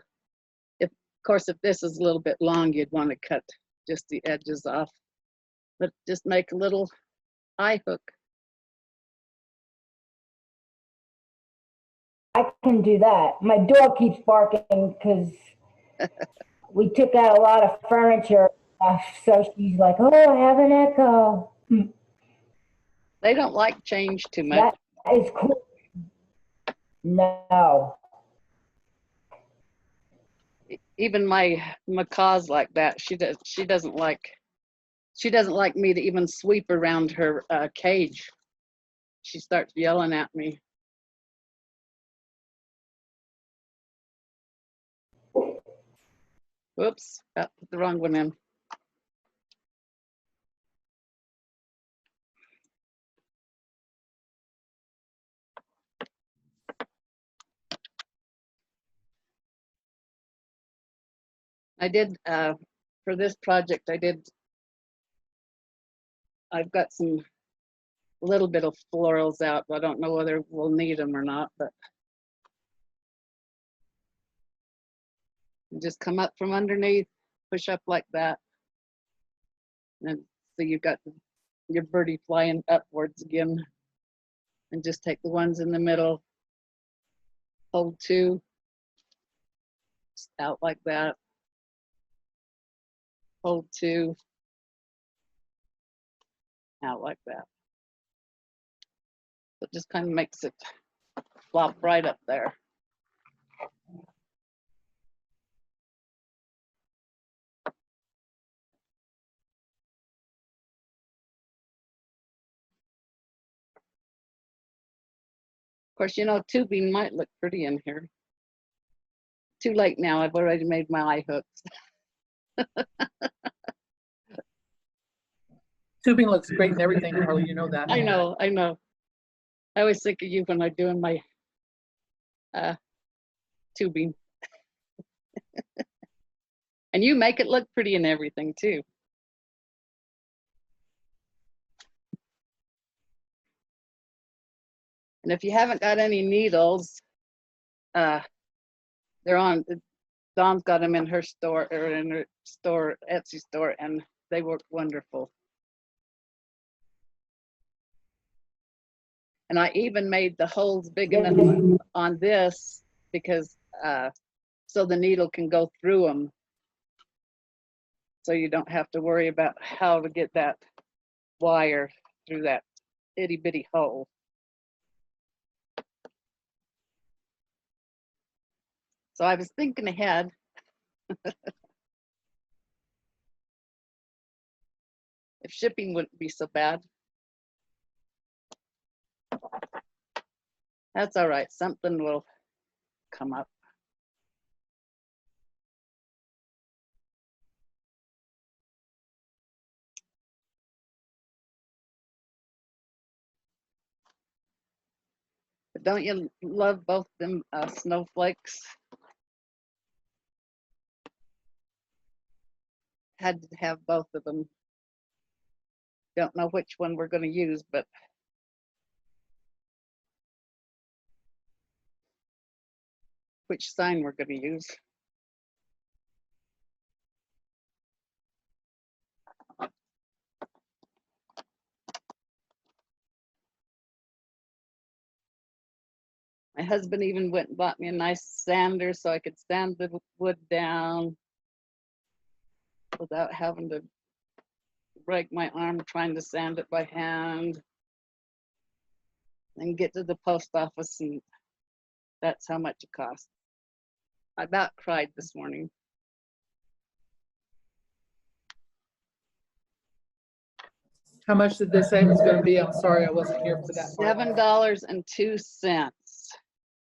course, if this is a little bit long, you'd want to cut just the edges off. But just make a little eye hook. I can do that. My dog keeps barking because we took out a lot of furniture. So she's like, oh, I have an echo. They don't like change too much. That is cool. No. Even my macaw's like that. She doesn't like me to even sweep around her cage. She starts yelling at me. Whoops, got the wrong one in. I did, for this project, I've got some little bit of florals out. I don't know whether we'll need them or not, but just come up from underneath, push up like that. And so you've got your birdie flying upwards again. And just take the ones in the middle, hold 2, just out like that. Hold 2, out like that. It just kind of makes it flop right up there. Of course, you know, tubing might look pretty in here. Too late now, I've already made my eye hooks. Tubing looks great and everything, Carly, you know that. I know. I always think of you when I'm doing my tubing. And you make it look pretty and everything too. And if you haven't got any needles, they're on, Dawn's got them in her store, or in her store, Etsy store, and they work wonderful. And I even made the holes big enough on this because so the needle can go through them. So you don't have to worry about how to get that wire through that itty bitty hole. So I was thinking ahead. If shipping wouldn't be so bad. That's all right, something will come up. But don't you love both them snowflakes? Had to have both of them. Don't know which one we're going to use, but which sign we're going to use. My husband even went and bought me a nice sander so I could sand the wood down without having to break my arm trying to sand it by hand. And get to the post office, and that's how much it cost. I about cried this morning. How much did they say it was going to be? I'm sorry, I wasn't here for that part. $7.02.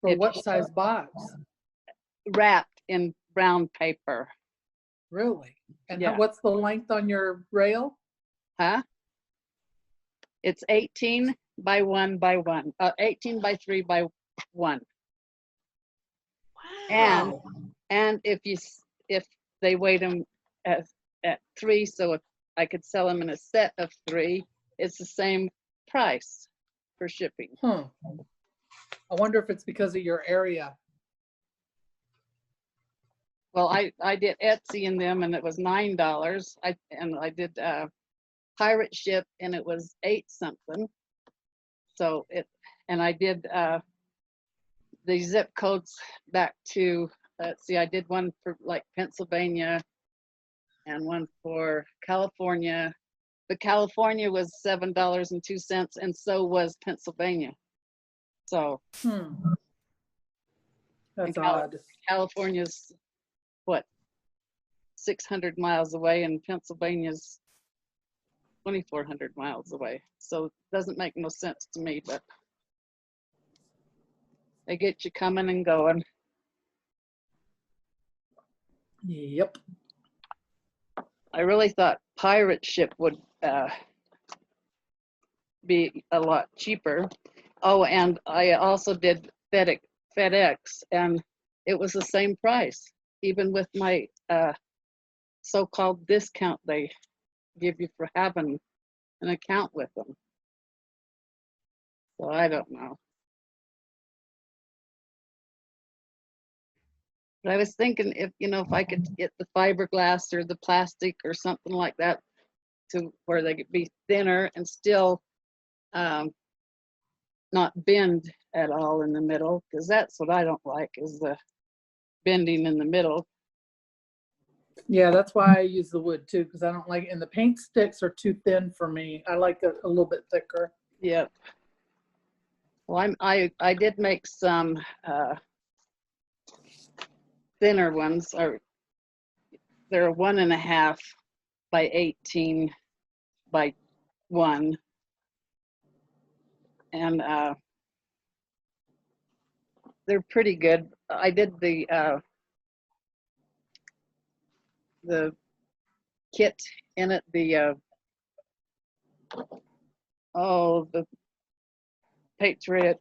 For what size box? Wrapped in brown paper. Really? And Yeah. what's the length on your rail? Huh? It's 18 by 1 by 1. 18 by 3 by 1. Wow. And if they weighed them at 3, so if I could sell them in a set of 3, it's the same price for shipping. I wonder if it's because of your area. Well, I did Etsy in them, and it was $9. I did pirate ship, and it was 8 something. So and I did the zip codes back to, let's see, I did one for like Pennsylvania and one for California. But California was $7.02, and so was Pennsylvania. So That's odd. California's what, 600 miles away, and Pennsylvania's 2,400 miles away. So it doesn't make no sense to me, but they get you coming and going. Yep. I really thought pirate ship would be a lot cheaper. Oh, and I also did FedEx, and it was the same price, even with my so-called discount they give you for having an account with them. So I don't know. But I was thinking if I could get the fiberglass or the plastic or something like that to where they could be thinner and still not bend at all in the middle, because that's what I don't like, is the bending in the middle. Yeah, that's why I use the wood too, because I don't like it. And the paint sticks are too thin for me. I like it a little bit thicker. Yep. Well, I did make some thinner ones. They're 1.5 by 18 by 1, and they're pretty good. I did the kit in it, the patriot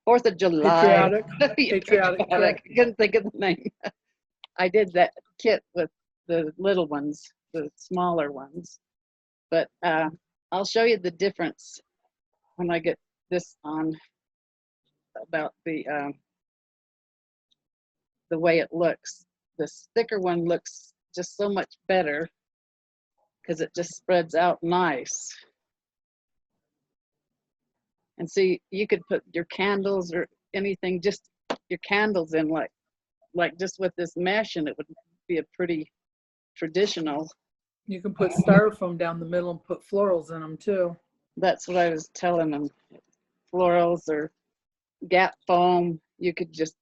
4th of July. Patriotic I couldn't think of the name. I did that kit with the little ones, the smaller ones. But I'll show you the difference when I get this on about the way it looks. This thicker one looks just so much better because it just spreads out nice. And see, you could put your candles or anything, just your candles in like just with this mesh, and it would be a pretty traditional. You can put styrofoam down the middle and put florals in them too. That's what I was telling them. Florals or gap foam. You could just,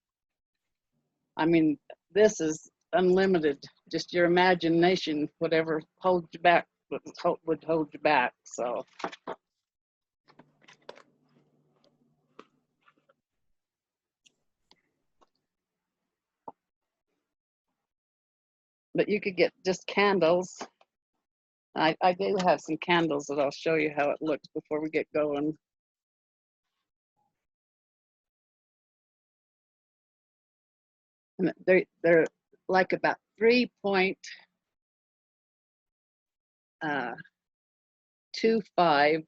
I mean, this is unlimited. Just your imagination, whatever holds you back would hold you back. So. But you could get just candles. I do have some candles that I'll show you how it looks before we get going. And they're like about 3.25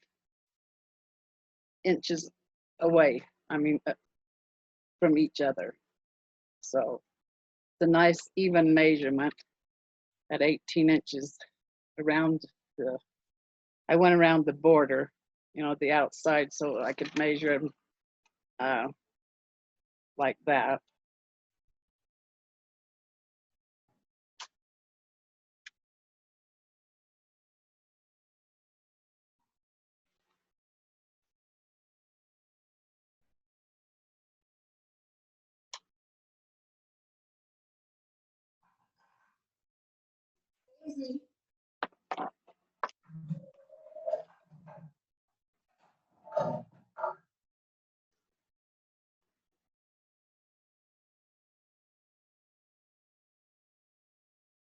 inches away. I mean, from each other. So it's a nice even measurement at 18 inches around I went around the border, you know, the outside, so I could measure them like that.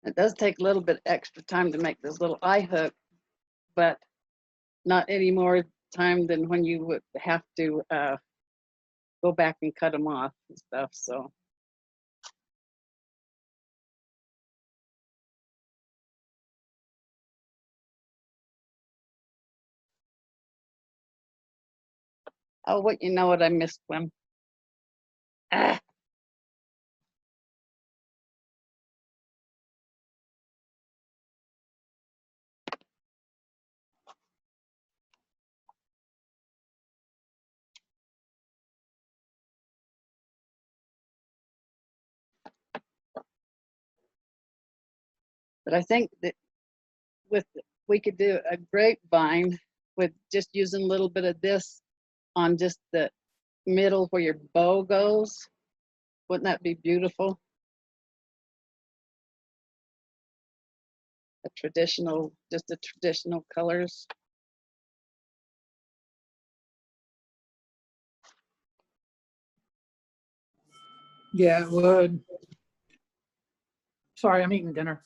It does take a little bit extra time to make this little eye hook, but not any more time than when you would have to go back and cut them off and stuff. So. Oh, what, you know what, I missed one. Ah. But I think that we could do a grapevine with just using a little bit of this on just the middle where your bow goes. Wouldn't that be beautiful? Just the traditional colors. Yeah, it would. Sorry, I'm eating dinner.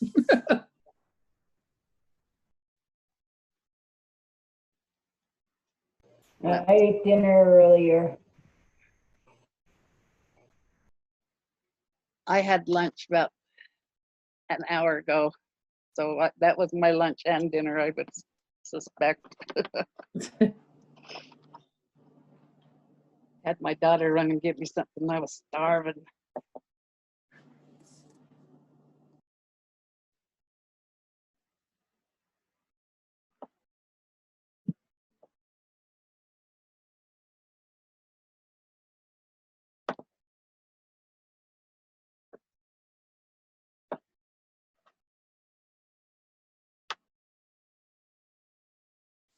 I ate dinner earlier. I had lunch about an hour ago. So that was my lunch and dinner, I would suspect. Had my daughter run and give me something. I was starving.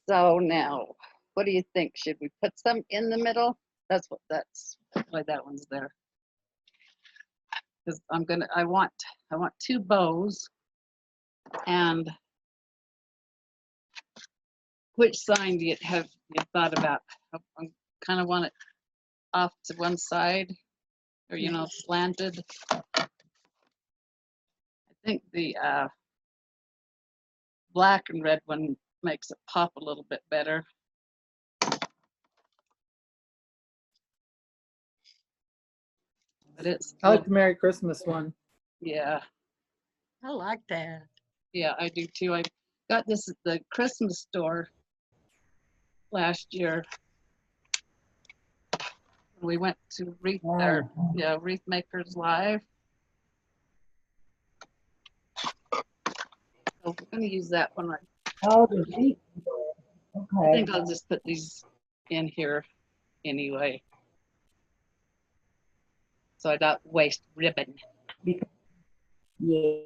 So now, what do you think? Should we put some in the middle? That's why that one's there. Because I want 2 bows. And which sign do you thought about? I kind of want it off to one side, or slanted. I think the black and red one makes it pop a little bit better. But I like the Merry Christmas one. Yeah. I like that. Yeah, I do too. I got this at the Christmas store last year. We went to Wreath Makers Live. So we're going to use that one right. Oh, the wreath. I Okay. think I'll just put these in here anyway, so I don't waste ribbon. Because, yeah.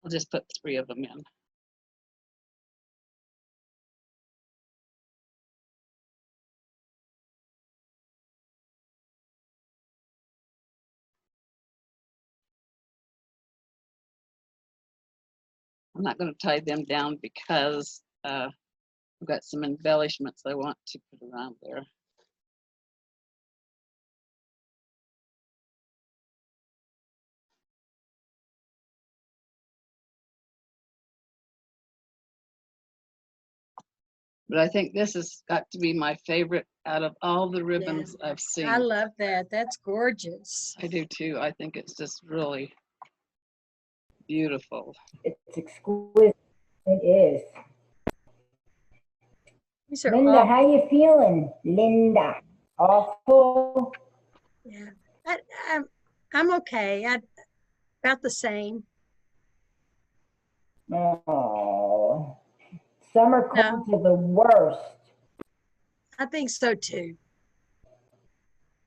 I'll just put 3 of them in. I'm not going to tie them down because I've got some embellishments I want to put around there. But I think this has got to be my favorite out of all the ribbons I've seen. I love that. That's gorgeous. I do too. I think it's just really beautiful. It's exquisite. It is. These are Linda, all, how you feeling? Linda. Awful. yeah. I'm okay. About the same. Oh. Summer colds are the worst. I think so too.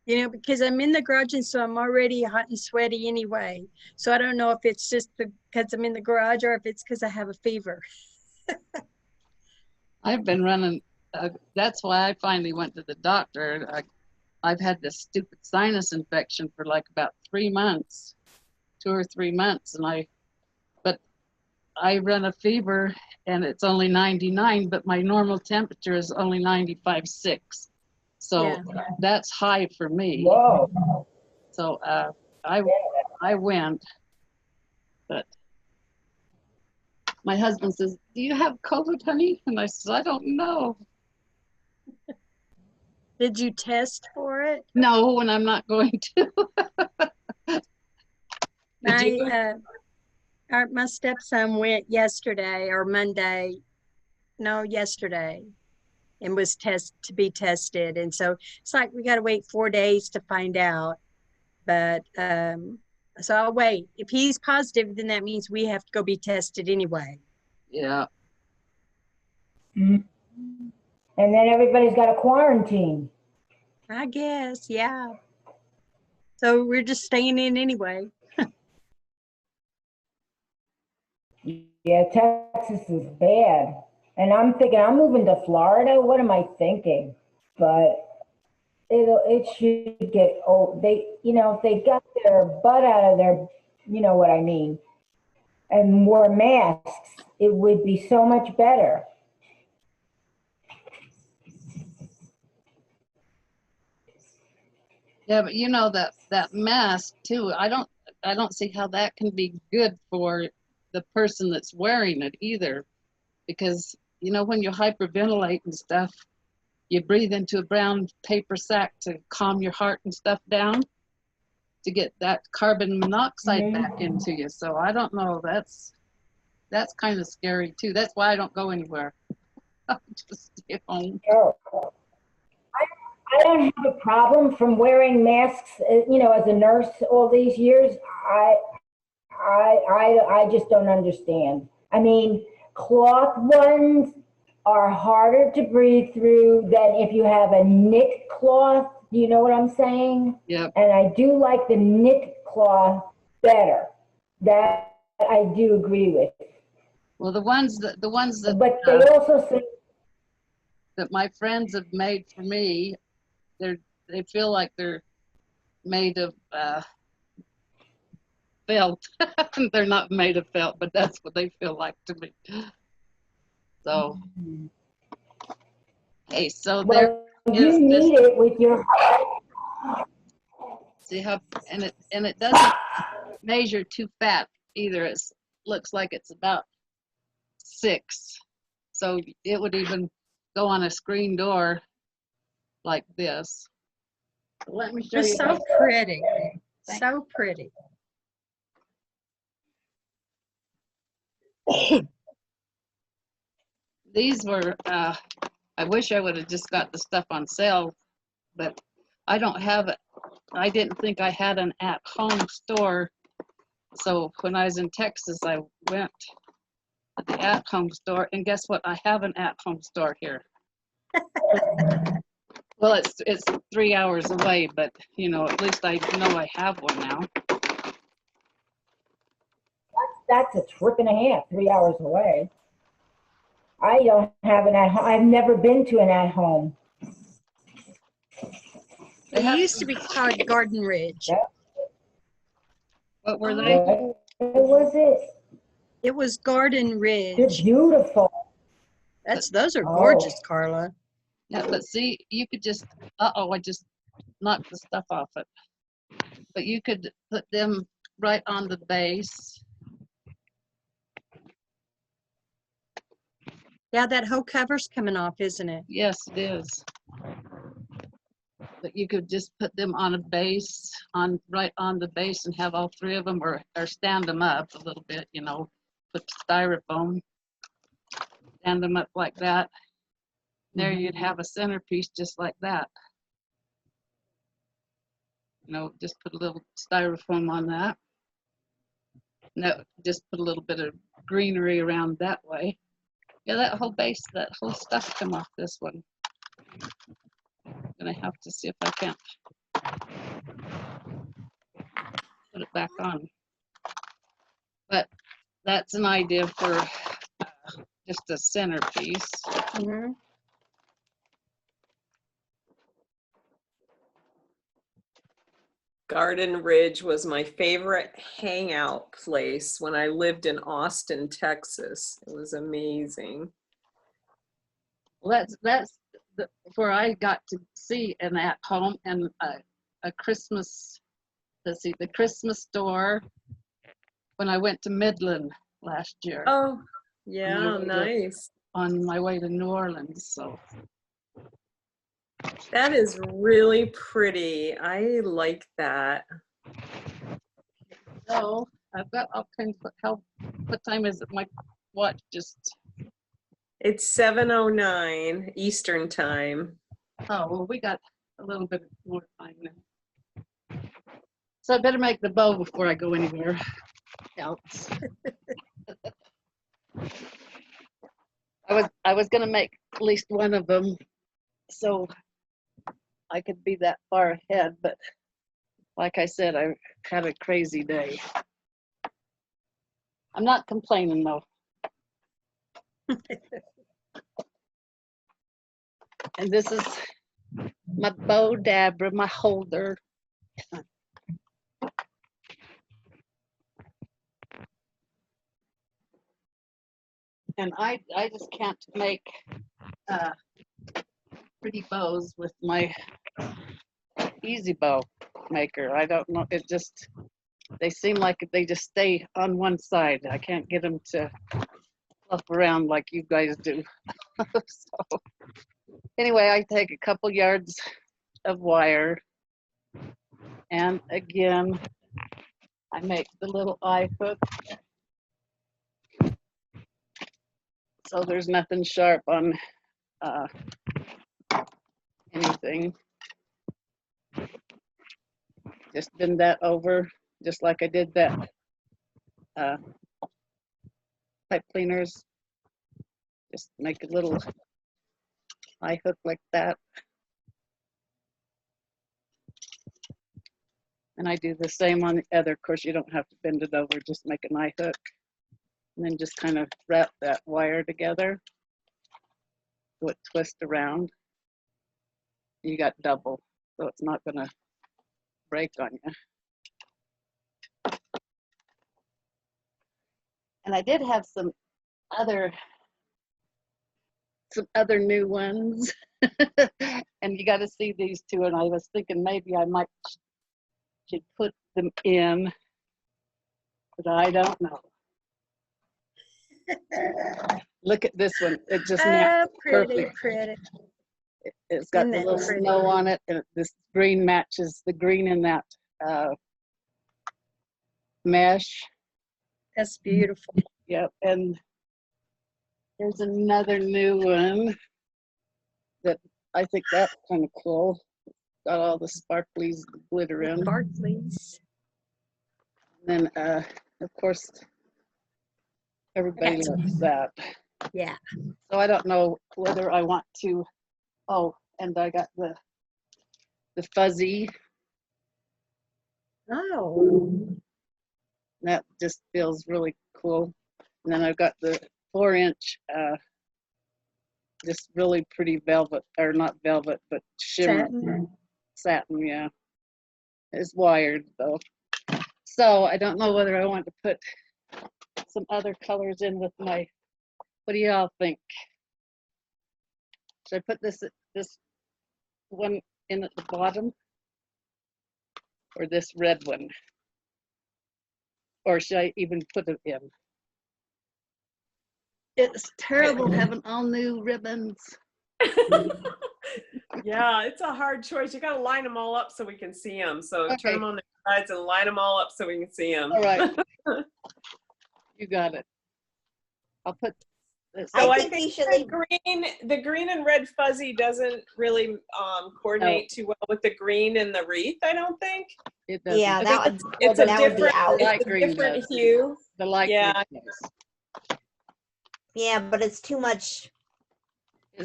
You know, because I'm in the garage and so I'm already hot and sweaty anyway. So I don't know if it's just because I'm in the garage or if it's because I have a fever. I've been running, that's why I finally went to the doctor. I've had this stupid sinus infection for like about 3 months, 2 or 3 months. But I run a fever and it's only 99, but my normal temperature is only 95.6. So that's high for me. Whoa. So I went, but my husband says, "Do you have COVID, honey?" And I said, "I don't know." Did you test for it? No, and I'm not going to. My stepson went yesterday or Monday. No, yesterday. And was to be tested. And so it's like we got to wait 4 days to find out. But so I'll wait. If he's positive, then that means we have to go be tested anyway. Yeah. And then everybody's got a quarantine. I guess, yeah. So we're just staying in anyway. Yeah, Texas is bad. And I'm thinking, I'm moving to Florida. What am I thinking? But it should get old. If they got their butt out of their, you know what I mean, and wore masks, it would be so much better. Yeah, but you know that mask too. I don't see how that can be good for the person that's wearing it either, because you know when you hyperventilate and stuff, you breathe into a brown paper sack to calm your heart and stuff down to get that carbon monoxide back into you. So I don't know. That's kind of scary too. That's why I don't go anywhere. I just stay home. Oh. I don't have a problem from wearing masks, as a nurse all these years. I just don't understand. I mean, cloth ones are harder to breathe through than if you have a knit cloth. Do you know what I'm saying? Yep. And I do like the knit cloth better. That I do agree with. Well, the ones that But they also say that my friends have made for me, they feel like they're made of felt. They're not made of felt, but that's what they feel like to me. So, hey, so well, there you is need this. it with your. See how and it doesn't measure too fat either. It looks like it's about 6, so it would even go on a screen door like this. Let me show They're you. so pretty. So pretty. These were, I wish I would have just got the stuff on sale, but I don't have it. I didn't think I had an at-home store. So when I was in Texas, I went to the at-home store, and guess what? I have an at-home store here. Well, it's 3 hours away, but you know, at least I know I have one now. That's a trip and a half, 3 hours away. I don't have an at home. I've never been to an at home. It used to be called Garden Ridge. What were they? What was it? It was Garden They're Ridge. beautiful. Those are Oh. gorgeous, Carla. Yeah, but see, you could just, uh-oh, I just knocked the stuff off it. But you could put them right on the base. Yeah, that whole cover's coming off, isn't it? Yes, it is. But you could just put them on a base, right on the base, and have all three of them, or stand them up a little bit, you know, put styrofoam, stand them up like that. There you'd have a centerpiece just like that. You know, just put a little styrofoam on that. No, just put a little bit of greenery around that way. Yeah, that whole base, that whole stuff come off this one. I'm gonna have to see if I can't put it back on. But that's an idea for just a centerpiece. Mm-hmm. Garden Ridge was my favorite hangout place when I lived in Austin, Texas. It was amazing. Well, that's where I got to see an at-home and a Christmas, let's see, the Christmas store when I went to Midland last year. Oh, yeah, nice. On my way to New Orleans, so. That is really pretty. I like that. So I've got all kinds of help. What time is it? My watch just. It's 7:09 Eastern time. Oh, well, we got a little bit more time now. So I better make the bow before I go anywhere else. I was gonna make at least one of them, so I could be that far ahead, but like I said, I had a crazy day. I'm not complaining though. And this is my bow dabber, my holder. And I just can't make pretty bows with my easy bow maker. I don't know, it just, they seem like they just stay on one side. I can't get them to fluff around like you guys do. So anyway, I take a couple yards of wire, and again, I make the little eye hook. So there's nothing sharp on anything. Just bend that over, just like I did that pipe cleaners. Just make a little eye hook like that. And I do the same on the other. Of course, you don't have to bend it over, just make an eye hook. And then just kind of wrap that wire together so it twists around. You got double, so it's not gonna break on you. And I did have some other new ones. And you got to see these two, and I was thinking maybe I should put them in, but I don't know. Look at this one. It just matches perfect. Pretty. It's got the little snow on it, and this green matches the green in that mesh. That's beautiful. Yep, and there's another new one that I think that's kind of cool. Got all the sparklies, glitter in. Sparklies. And then, of course, everybody loves that. Yeah. So I don't know whether I want to. Oh, and I got the fuzzy. Oh. That just feels really cool. And then I've got the 4-inch, just really pretty velvet, or not velvet, but shimmer. Satin, yeah. It's wired though. So I don't know whether I want to put some other colors in with my, what do y'all think? Should I put this one in at the bottom? Or this red one? Or should I even put it in? It's terrible having all new ribbons. Yeah, it's a hard choice. You got to line them all up so we can see them. So Okay. turn them on the sides and line them all up so we can see them. All right. You got it. I'll put this. So I think we think should the green and red fuzzy doesn't really coordinate too well with the green and the wreath, I don't think. It doesn't. Yeah, I that think would, It's a that would be different, out. light it's a green different does. hue. The light Yeah. green does. Yeah, but it's too much.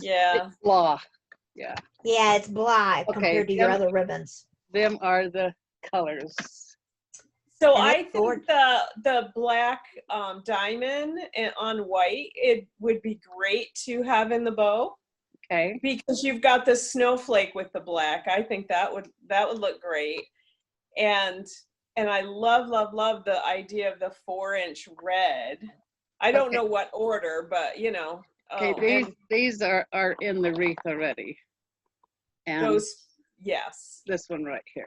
Yeah. It's blah. Yeah. Yeah, it's blah Okay, compared to your them- other ribbons. Them are the colors. So And I it's think the black diamond on white, it would be great to have in the bow. Okay. Because you've got the snowflake with the black. I think that would look great. And I love the idea of the 4-inch red. I don't know what order, but you know. Okay, these are in the wreath already. And Those, yes. this one right here.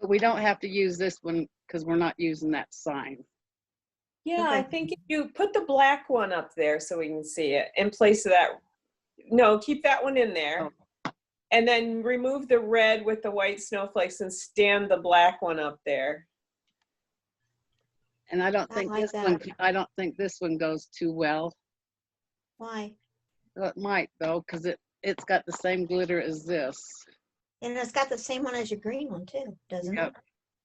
We don't have to use this one because we're not using that sign. Yeah, Okay. I think if you put the black one up there so we can see it in place of that. No, keep that one in there. Oh. And then remove the red with the white snowflakes and stand the black one up there. And I don't I think like this that. one. I don't think this one goes too well. Why? Well, it might though, because it's got the same glitter as this. And it's got the same one as your green one too, doesn't Yep. it?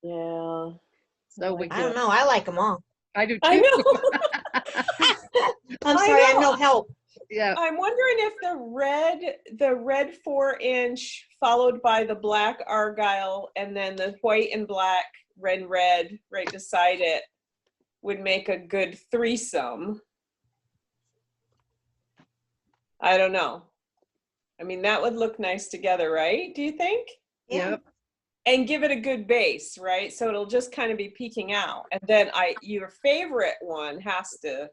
Yeah. So we. I don't know. I like them all. I do too. I know. I'm I sorry, I have know. no help. Yeah. I'm wondering if the red 4-inch followed by the black argyle and then the white and black red right beside it would make a good threesome. I don't know. I mean, that would look nice together, right? Do you think? Yeah. Yep. And give it a good base, right? So it'll just kind of be peeking out. And then your favorite one has to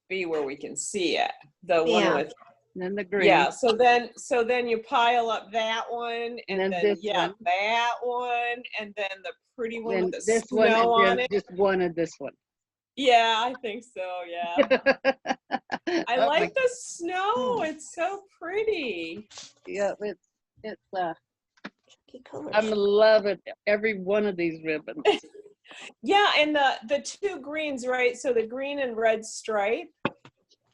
be where we can see it. The one Yeah. with, And then the green. yeah. So then you pile up that one, and then then this yeah, one. that one, and then the pretty one Then with the this one, snow and on then it. just one of this one. Yeah, I think so. Yeah. I Oh, like the snow. It's so pretty. Yeah, it's Chunky colors. I'm loving every one of these ribbons. Yeah, and the two greens, right? So the green and red stripe.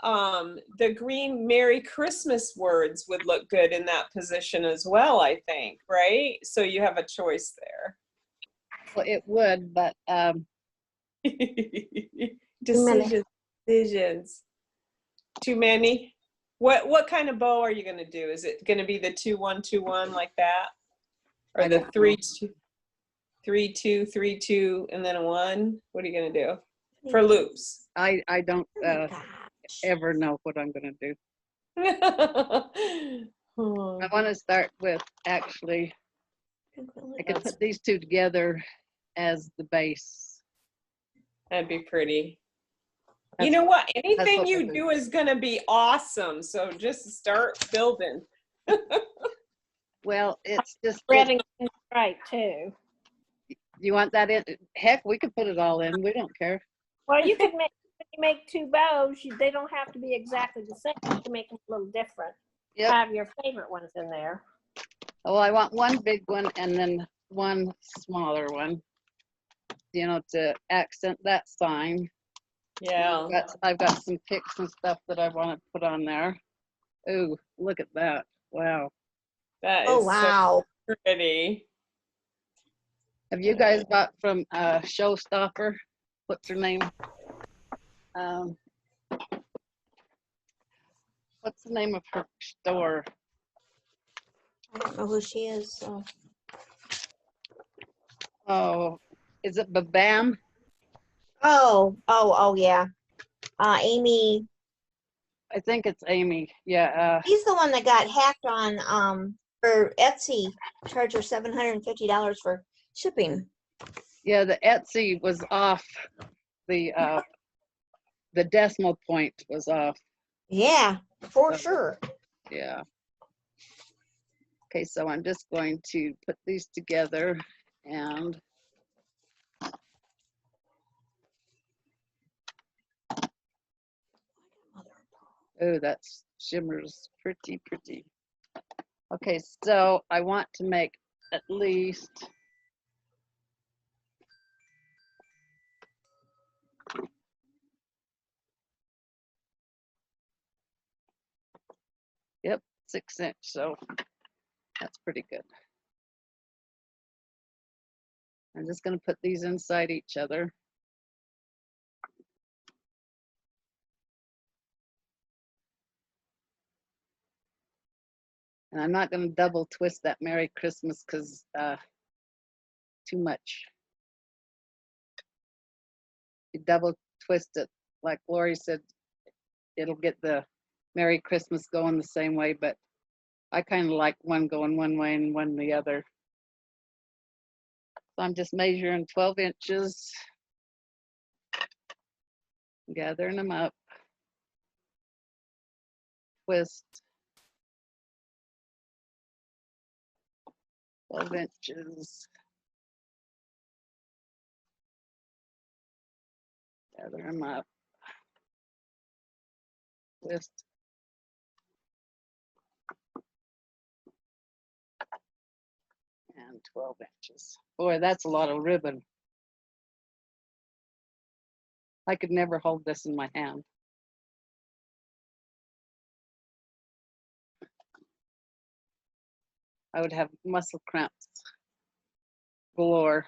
The green Merry Christmas words would look good in that position as well, I think, right? So you have a choice there. Well, it would, but Decisions. Too many. What kind of bow are you going to do? Is it going to be the 2-1-2-1 like that, or the 3-2, 3-2, 3-2, and then a 1? What are you going to do for loops? I don't Oh my gosh. ever know what I'm going to do. Oh, I want to start with actually. I could put these two together as the base. that'd be pretty. You That's- know what? that's Anything what you we'll do is going to be awesome. So just start building. Well, it's just. Spreading it right too. You want that in? Heck, we could put it all in. We don't care. Well, you could make two bows. They don't have to be exactly the same. You can make them a little different. Yep. Have your favorite ones in there. Oh, I want one big one and then one smaller one. You know, to accent that sign. Yeah. I've got some pics and stuff that I want to put on there. Ooh, look at that. Wow. That Oh, is so wow. pretty. Have you guys bought from Showstopper? What's her name? What's the name of her store? I don't know who she is. So. Oh, is it Babam? Oh, yeah. Amy, I think it's Amy. Yeah. he's the one that got hacked on for Etsy, charged her $750 for shipping. Yeah, the Etsy was off. The decimal point was off. Yeah, for So, sure. yeah. Okay, so I'm just going to put these together and oh, that shimmers pretty, pretty. Okay, so I want to make at least yep, 6 inch, so that's pretty good. I'm just going to put these inside each other. And I'm not going to double twist that Merry Christmas because too much. You double twist it, like Lori said, it'll get the Merry Christmas going the same way, but I kind of like one going one way and one the other. So I'm just measuring 12 inches, gathering them up, twist, 12 inches, gather them up, twist, and 12 inches. Boy, that's a lot of ribbon. I could never hold this in my hand. I would have muscle cramps galore.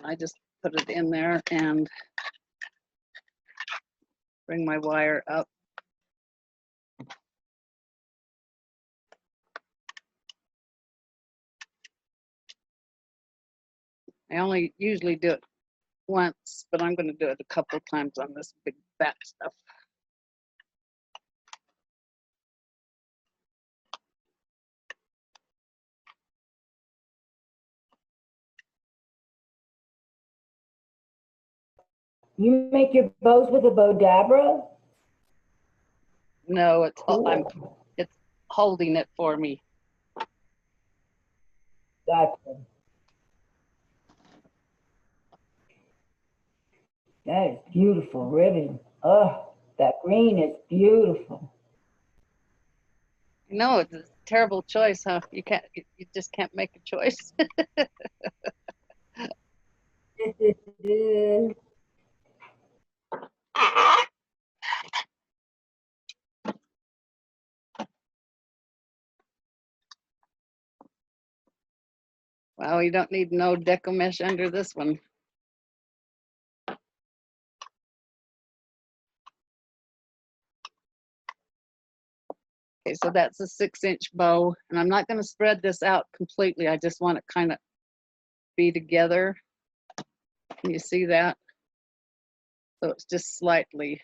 I just put it in there and bring my wire up. I only usually do it once, but I'm going to do it a couple of times on this big fat stuff. You make your bows with a Bodabra? No, it's Cool. it's holding it for me. Gotcha. That is beautiful ribbon. Oh, that green is beautiful. No, it's a terrible choice, huh? You just can't make a choice. Well, you don't need no deco mesh under this one. Okay, so that's a 6-inch bow, and I'm not going to spread this out completely. I just want it kind of be together. Can you see that? So it's just slightly.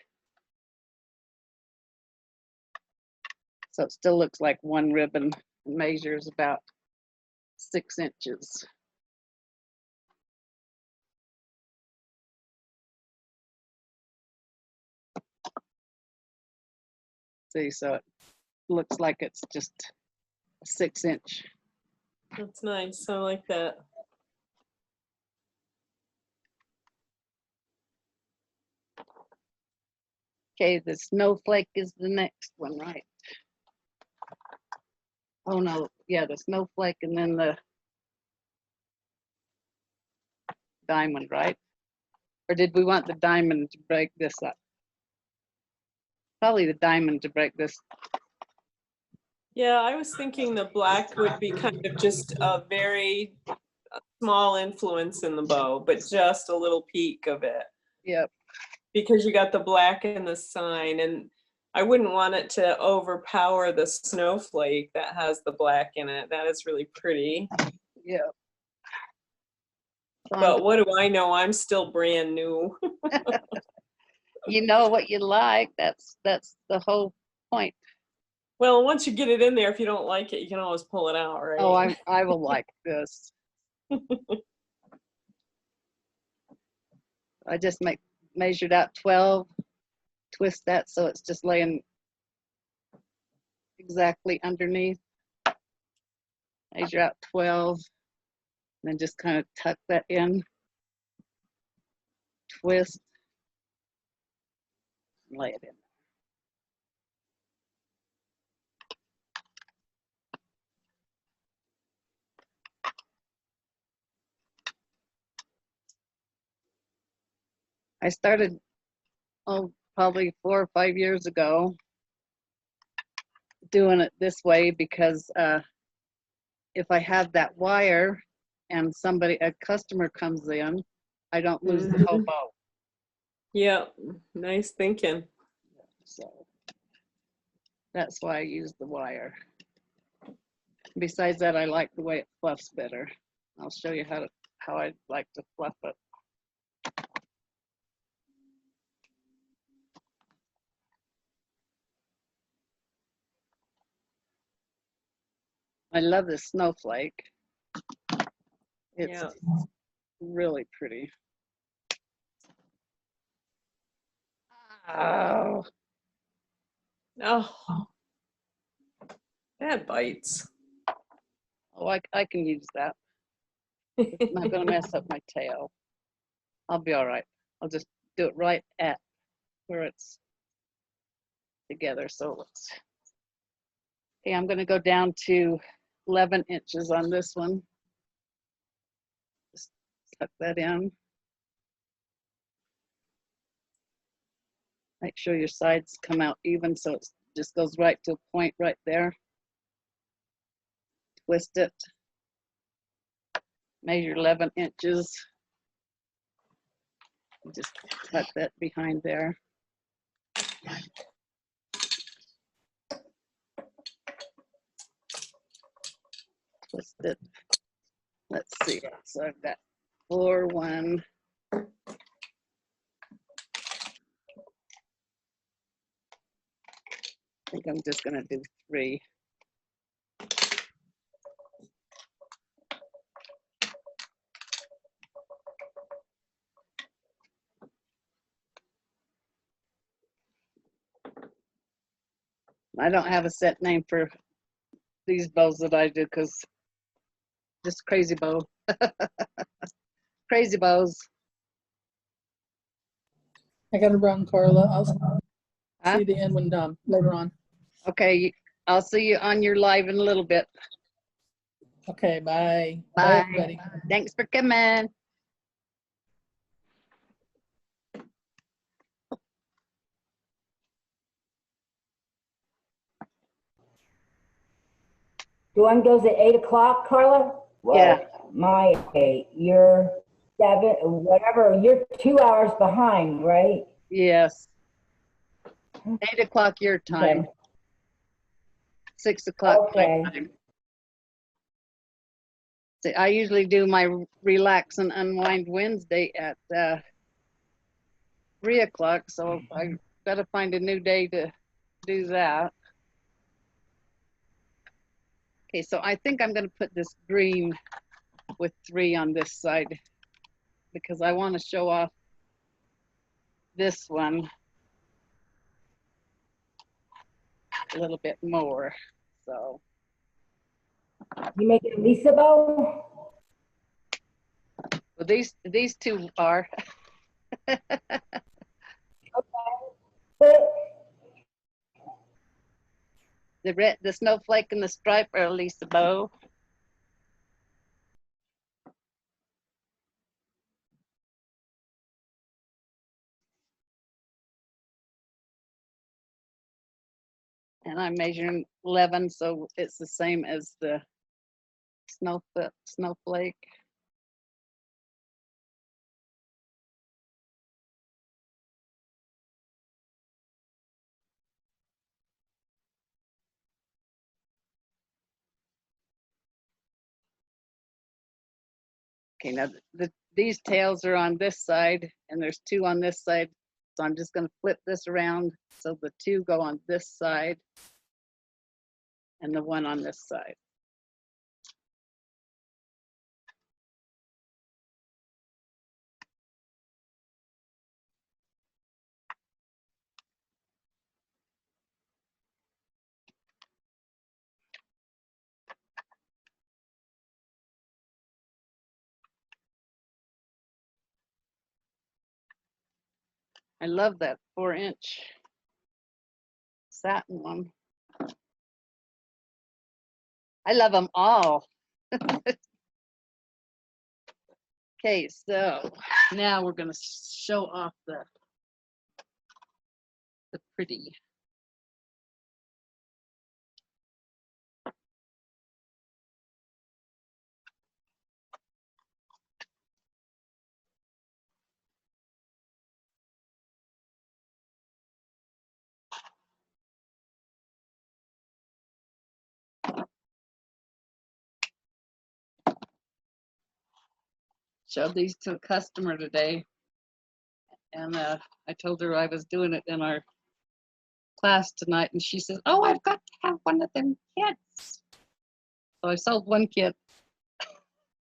So it still looks like one ribbon. It measures about 6 inches. See, so it looks like it's just a 6-inch. That's nice. I like that. Okay, the snowflake is the next one, right? Oh no, yeah, the snowflake and then the diamond, right? Or did we want the diamond to break this up? Probably the diamond to break this. Yeah, I was thinking the black would be kind of just a very small influence in the bow, but just a little peak of it. Yep. Because you got the black and the sign, and I wouldn't want it to overpower the snowflake that has the black in it. That is really pretty. Yep. But what do I know? I'm still brand new. You know what you like. That's the whole point. Well, once you get it in there, if you don't like it, you can always pull it out, right? Oh, I will like this. I just measured out 12, twist that so it's just laying exactly underneath. Measure out 12, and then just kind of tuck that in. Twist, and lay it in. I started, probably 4 or 5 years ago doing it this way because if I have that wire and a customer comes in, I don't lose the whole bow. Yeah, nice thinking. So that's why I use the wire. Besides that, I like the way it fluffs better. I'll show you how I like to fluff it. I love this snowflake. It's really pretty. Oh. Oh, that bites. Oh, I can use that. It's not going to mess up my tail. I'll be all right. I'll just do it right at where it's together. So let's. Okay, I'm going to go down to 11 inches on this one. Just tuck that in. Make sure your sides come out even so it just goes right to a point right there. Twist it. Measure 11 inches. Just tuck that behind there. Twist it. Let's see. So I've got 4, 1. I think I'm just going to do 3. I don't have a set name for these bows that I do because just crazy bow. Crazy bows. I gotta run, Carla. I'll see the end when done later on. Okay, I'll see you on your live in a little bit. Okay, bye. Bye. Bye, everybody. Thanks for coming. The one goes at 8 o'clock, Carla? Well, Yeah. my 8. You're 7, whatever. You're 2 hours behind, right? Yes. 8 o'clock your time. Okay. 6 o'clock Okay. my time. See, I usually do my relax and unwind Wednesday at 3 o'clock, so I gotta find a new day to do that. Okay, so I think I'm gonna put this green with 3 on this side because I want to show off this one a little bit more. So You make it Lisa bow? well, these two are. But The snowflake and the stripe are Lisa bow. And I'm measuring 11, so it's the same as the snowflake. Okay, now these tails are on this side and there's 2 on this side. So I'm just gonna flip this around so the 2 go on this side and the 1 on this side. I love that 4-inch satin one. I love them all. Okay, so now we're gonna show off the pretty. Showed these to a customer today, and I told her I was doing it in our class tonight, and she says, "Oh, I've got to have one of them kits." So I sold 1 kit,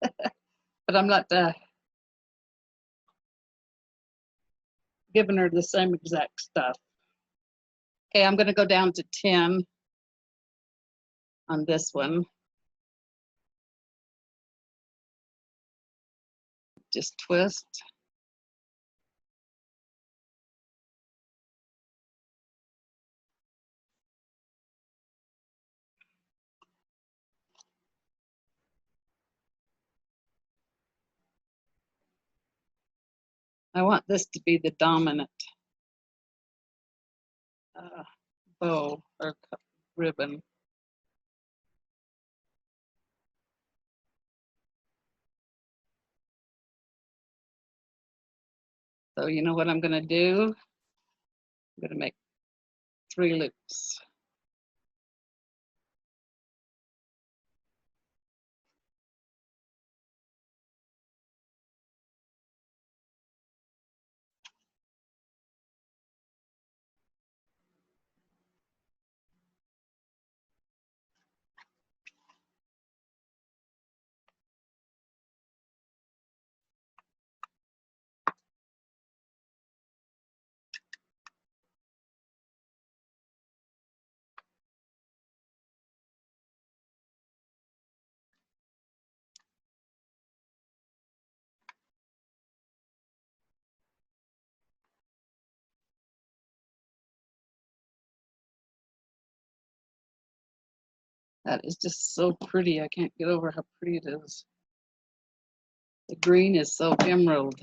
but I'm not giving her the same exact stuff. Okay, I'm going to go down to 10 on this one. Just twist. I want this to be the dominant bow or ribbon. So you know what I'm going to do? I'm going to make 3 loops. That is just so pretty. I can't get over how pretty it is. The green is so emerald.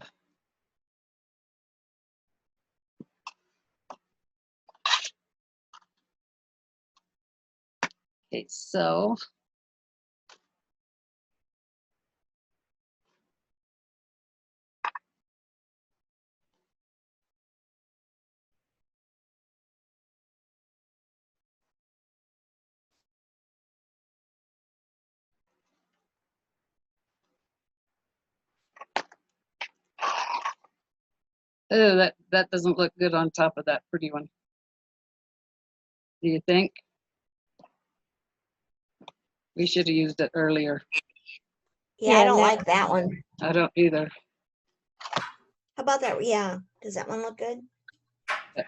Okay, so oh, that doesn't look good on top of that pretty one. Do you think? We should have used it earlier. Yeah, I don't like that one. I don't either. How about that? Yeah. Does that one look good? That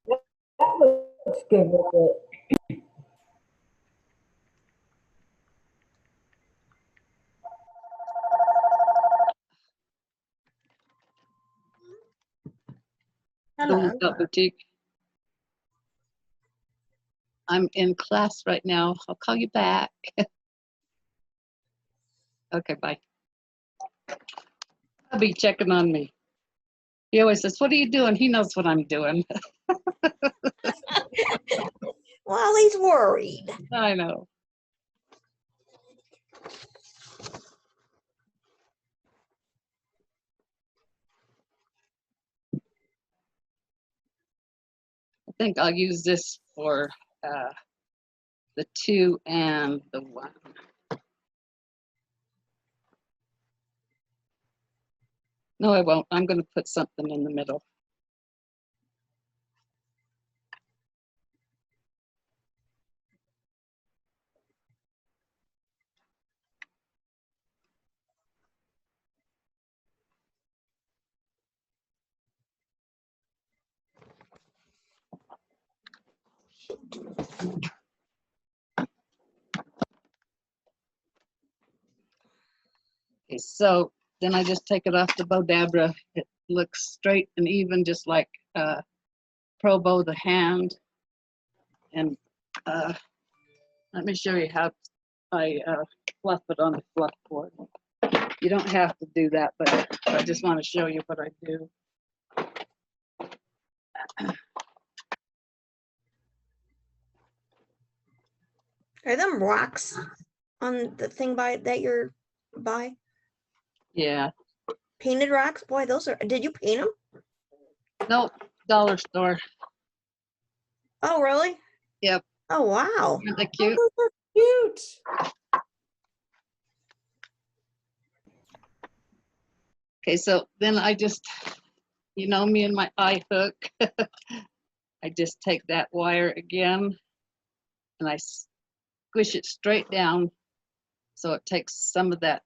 looks good with it. Hello. Boutique. I'm in class right now. I'll call you back. Okay, bye. I'll be checking on me. He always says, "What are you doing?" He knows what I'm doing. Well, he's worried. I know. I think I'll use this for the 2 and the 1. No, I won't. I'm going to put something in the middle. Okay, so then I just take it off the Bodabra. It looks straight and even, just like Pro Bow the hand. And let me show you how I fluff it on a fluff board. You don't have to do that, but I just want to show you what I do. Are them rocks on the thing that you're by? Yeah. Painted rocks? Boy, those are, did you paint them? Nope, dollar store. Oh, really? Yep. Oh, wow. Aren't they cute? Oh, those are cute. Okay, so then I just, you know me and my eye hook. I just take that wire again and I squish it straight down so it takes some of that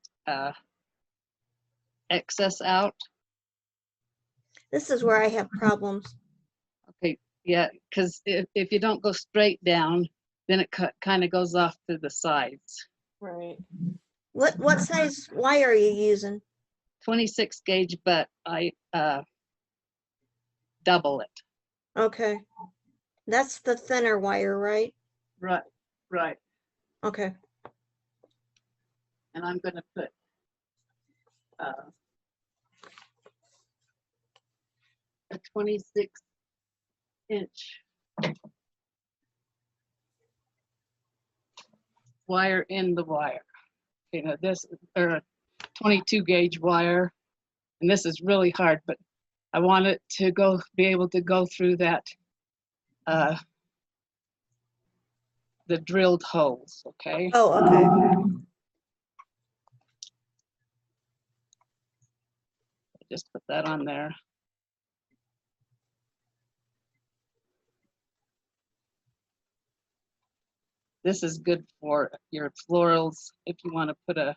excess out. This is where I have problems. Okay, yeah, because if you don't go straight down, then it kind of goes off to the sides. Right. What size wire are you using? 26 gauge, but I double it. Okay. That's the thinner wire, right? Right, right. Okay. And I'm going to put a 26-inch wire in the wire. You know, this, or a 22 gauge wire, and this is really hard, but I want it to be able to go through that the drilled holes. Okay. Oh, okay. Just put that on there. This is good for your florals if you want to put a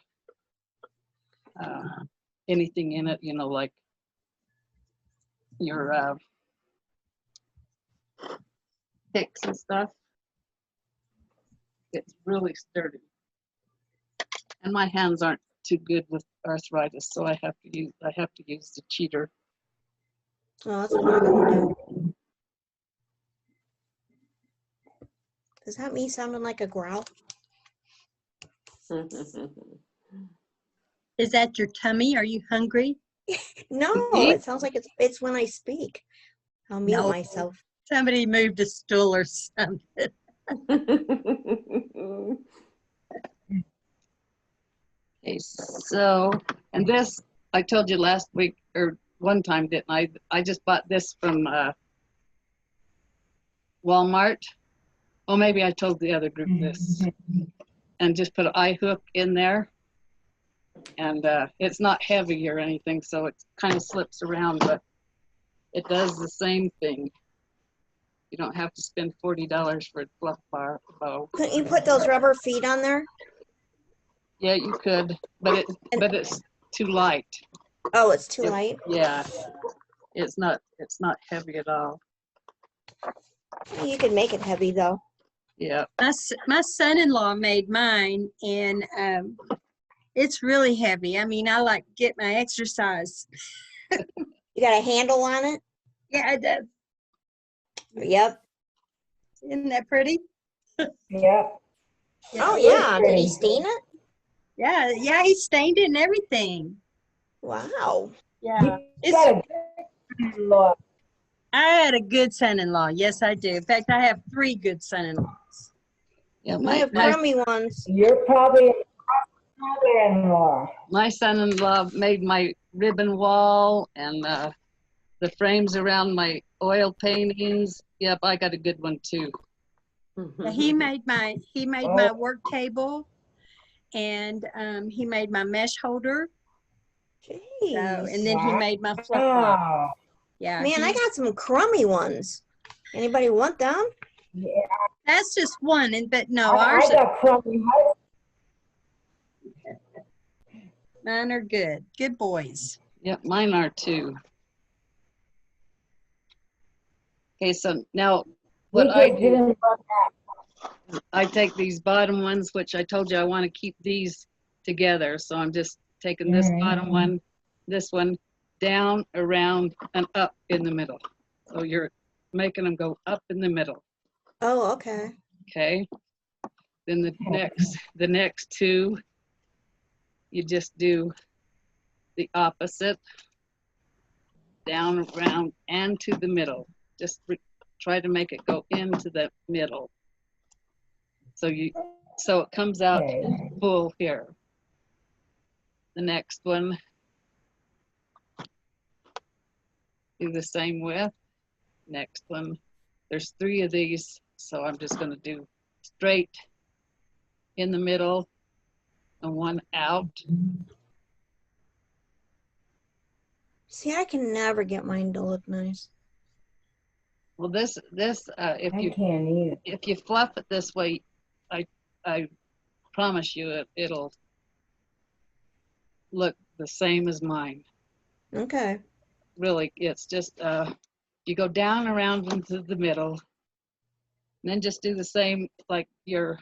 anything in it, you know, like your picks and stuff. It's really sturdy. And my hands aren't too good with arthritis, so I have to use the cheater. Oh, that's what I'm gonna do. Is that me sounding like a growl? Is that your tummy? Are you hungry? No, Me? it sounds like it's when I speak. I'll mute No. myself. Somebody moved a stool or something. Okay, so, and this, I told you last week, or one time, didn't I? I just bought this from Walmart. Oh, maybe I told the other group this. And just put an eye hook in there. And it's not heavy or anything, so it kind of slips around, but it does the same thing. You don't have to spend $40 for a fluff bow. Couldn't you put those rubber feet on there? Yeah, you could, but it's too light. Oh, it's too light? Yeah, it's not heavy at all. You could make it heavy though. Yeah. My son-in-law made mine, and it's really heavy. I mean, I like get my exercise. You got a handle on it? Yeah, it does. Yep. Isn't that pretty? Yep. Oh yeah. Did he stain it? Yeah, he stained it and everything. Wow. Yeah. You got a son-in-law? I had a good son-in-law. Yes, I do. In fact, I have 3 good son-in-laws. Yeah, I have crummy ones. You're probably a mother-in-law. my son-in-law made my ribbon wall and the frames around my oil paintings. Yep, I got a good one too. He made my work table, and he made my mesh holder. So, Jeez. and then he made my fluff box. Wow. Yeah, Man, I got some crummy ones. Anybody want them? Yeah, that's just one. But no, I ours, got crummy husband. mine are good. Good boys. Yep, mine are too. Okay, so now We what I just do, didn't run that. I take these bottom ones, which I told you I want to keep these together. So I'm just taking this bottom one, this one, down, around, and up in the middle. So you're making them go up in the middle. Oh, okay. Okay. Then the next 2, you just do the opposite, down, around, and to the middle. Just try to make it go into the middle. So it comes out full here. The next one, do the same with. Next one, there's 3 of these, so I'm just going to do straight in the middle and one out. See, I can never get mine to look nice. Well, this if I can't either. if you fluff it this way, I promise you it'll look the same as mine. Okay. Really, it's just you go down around into the middle, and then just do the same like your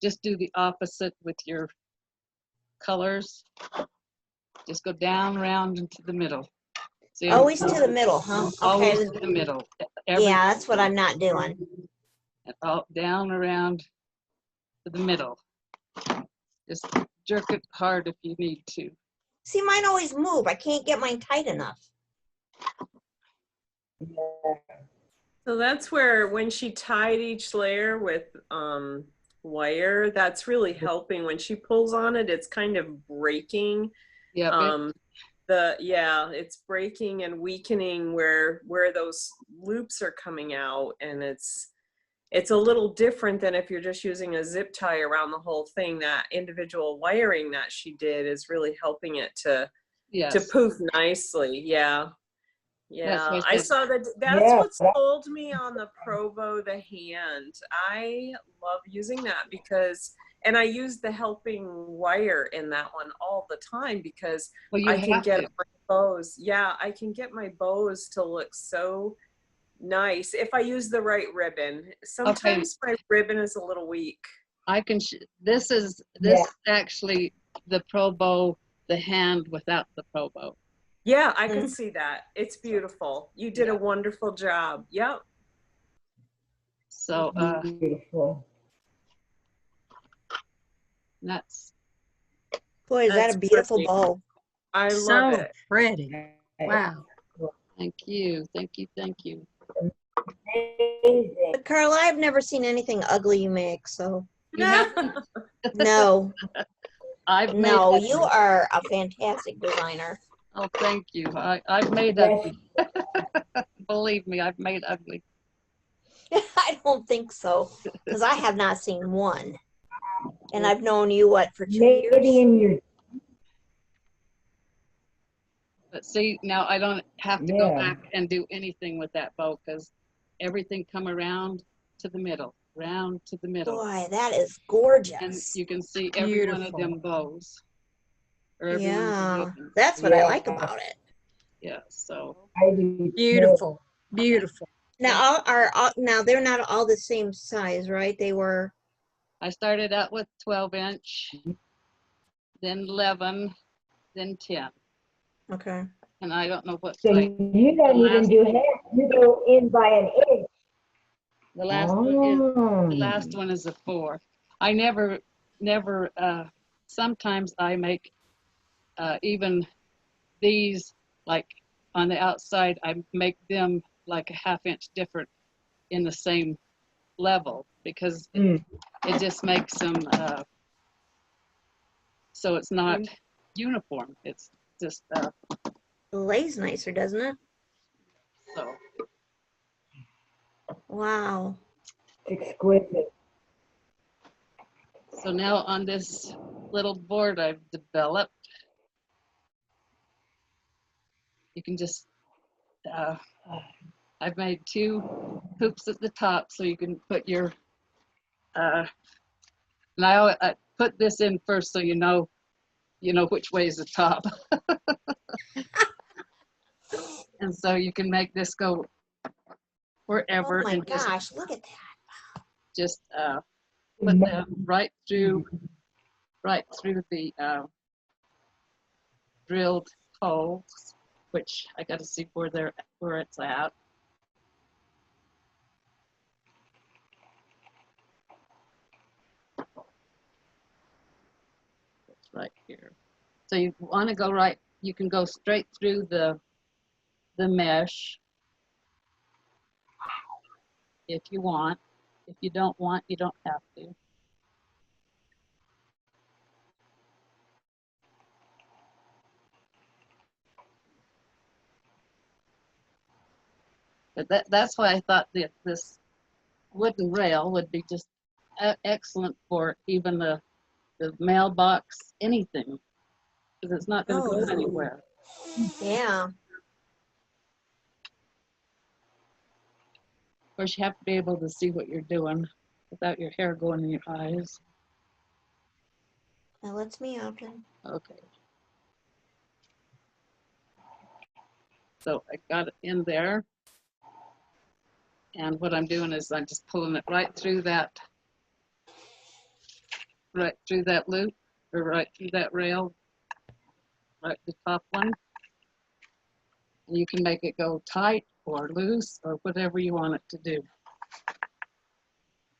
just do the opposite with your colors. Just go down around into the middle. See, Always to the middle, huh? always Okay. to the middle. Yeah, that's what I'm not doing. Down around to the middle. Just jerk it hard if you need to. See, mine always move. I can't get mine tight enough. So that's where when she tied each layer with wire, that's really helping. When she pulls on it, it's kind of breaking. Yeah. It's breaking and weakening where those loops are coming out, and it's a little different than if you're just using a zip tie around the whole thing. That individual wiring that she did is really helping it to poof nicely. Yeah. Yeah, I saw that. That's what sold me on the Provo, the hand. I love using that because, and I use the helping wire in that one all the time because I can get my bows. Yeah, I can get my bows to look so nice if I use the right ribbon. Sometimes my ribbon is a little weak. I can. This is actually the Pro Bow, the hand without the Pro Bow. Yeah, I can see that. It's beautiful. You did a wonderful job. Yep. So beautiful. That's. Boy, is that a beautiful bow. I love it. Pretty. Wow. Thank you. Thank you. Thank you. Amazing. But Carla, I've never seen anything ugly you make, so. No. No. No, you are a fantastic designer. Oh, thank you. I've made ugly. Believe me, I've made ugly. I don't think so, because I have not seen one. And I've known you, for 2 years? In your... But see, now I don't have to go back and do anything with that bow because everything come around to the middle, round to the middle. Boy, that is gorgeous. And you can see every one of them bows. Yeah, that's what I like about it. Yeah, so. Beautiful, beautiful. Now, now they're not all the same size, right? They were. I started out with 12-inch, then 11, then 10. Okay. And I don't know what. So you don't even do half. You go in by an inch. The last one is a 4. I never. Sometimes I make even these like on the outside, I make them like a 1/2 inch different in the same level, because it just makes them so it's not uniform. It's just It lays nicer, doesn't it? so. Wow. Exquisite. So now on this little board I've developed, you can just, I've made 2 hoops at the top so you can put your, and I put this in first so you know which way is the top. And so you can make this go wherever. Oh my and gosh, look at that. Just put them right through the drilled holes, which I got to see where it's at. It's right here. So you want to go right. You can go straight through the mesh if you want. If you don't want, you don't have to. But that's why I thought that this wooden rail would be just excellent for even the mailbox, anything, because it's not going to go anywhere. Yeah. Of course, you have to be able to see what you're doing without your hair going in your eyes. That lets me open. Okay. So I got it in there. And what I'm doing is I'm just pulling it right through that loop, or right through that rail, right the top one. And you can make it go tight or loose or whatever you want it to do,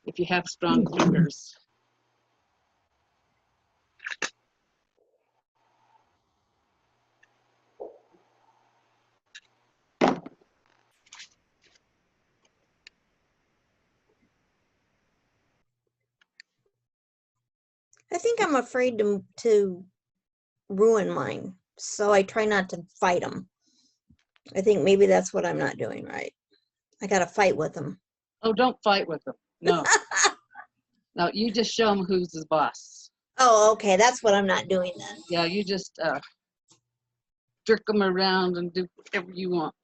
if you have strong fingers. I think I'm afraid to ruin mine, so I try not to fight them. I think maybe that's what I'm not doing right. I got to fight with them. Oh, don't fight with them. No. No, you just show them who's the boss. Oh, okay. That's what I'm not doing then. Yeah, you just jerk them around and do whatever you want.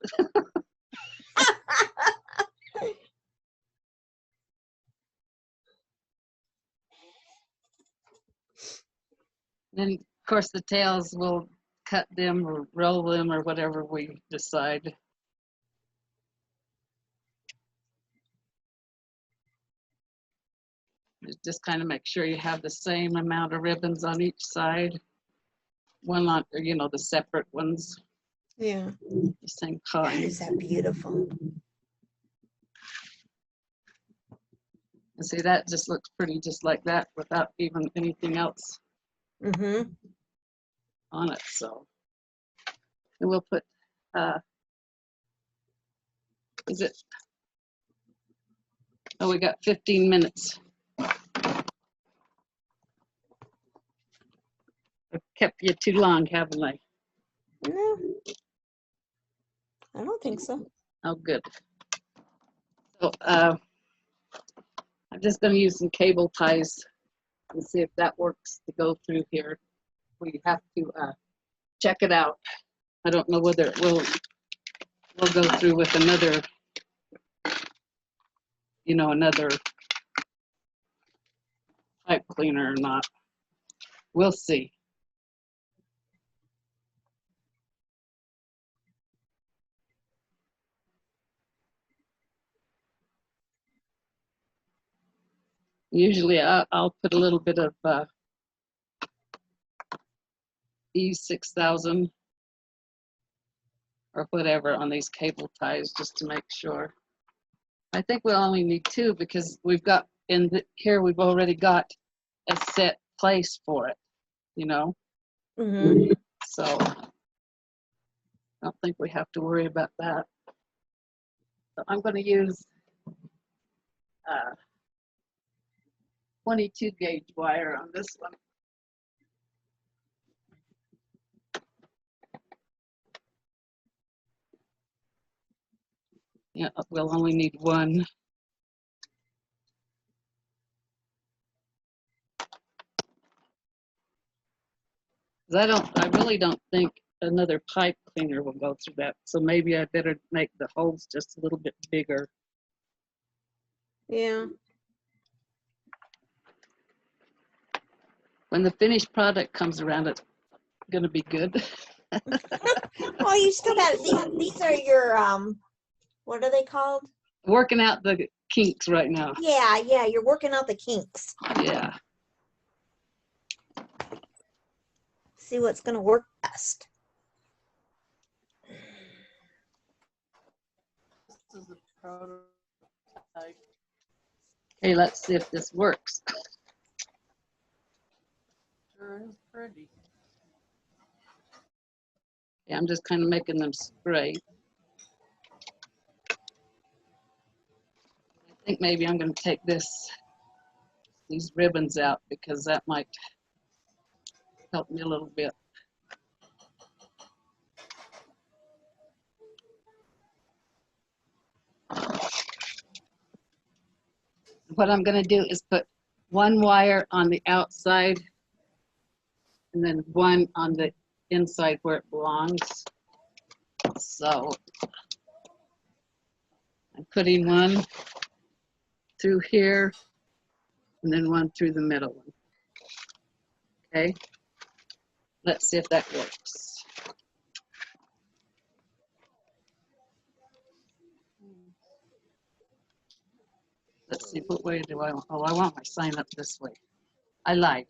Then, of course, the tails will cut them or roll them or whatever we decide. Just kind of make sure you have the same amount of ribbons on each side. One on, the separate ones. Yeah. The same kind. Is that beautiful? And see, that just looks pretty just like that without even anything else on it. So, and we'll put, we got 15 minutes. I've kept you too long, haven't I? No, I don't think so. Oh, good. So, I'm just going to use some cable ties and see if that works to go through here. We have to check it out. I don't know whether it will go through with another, another pipe cleaner or not. We'll see. Usually I'll put a little bit of E6000 or whatever on these cable ties just to make sure. I think we'll only need 2 because we've got here we've already got a set place for it, So don't think we have to worry about that. So I'm going to use 22 gauge wire on this one. Yeah, we'll only need one. I really don't think another pipe cleaner will go through that. So maybe I better make the holes just a little bit bigger. Yeah. When the finished product comes around, it's gonna be good. Well, you still got these are your what are they called? Working out the kinks right now. Yeah, yeah, you're working out the kinks. Yeah. See what's going to work best. This is a prototype. Hey, let's see if this works. Sure is pretty. Yeah, I'm just kind of making them straight. I think maybe I'm going to take these ribbons out because that might help me a little bit. What I'm going to do is put one wire on the outside and then one on the inside where it belongs. So I'm putting one through here and then one through the middle one. Okay, let's see if that works. Let's see, what way do I want? Oh, I want my sign up this way. I lied.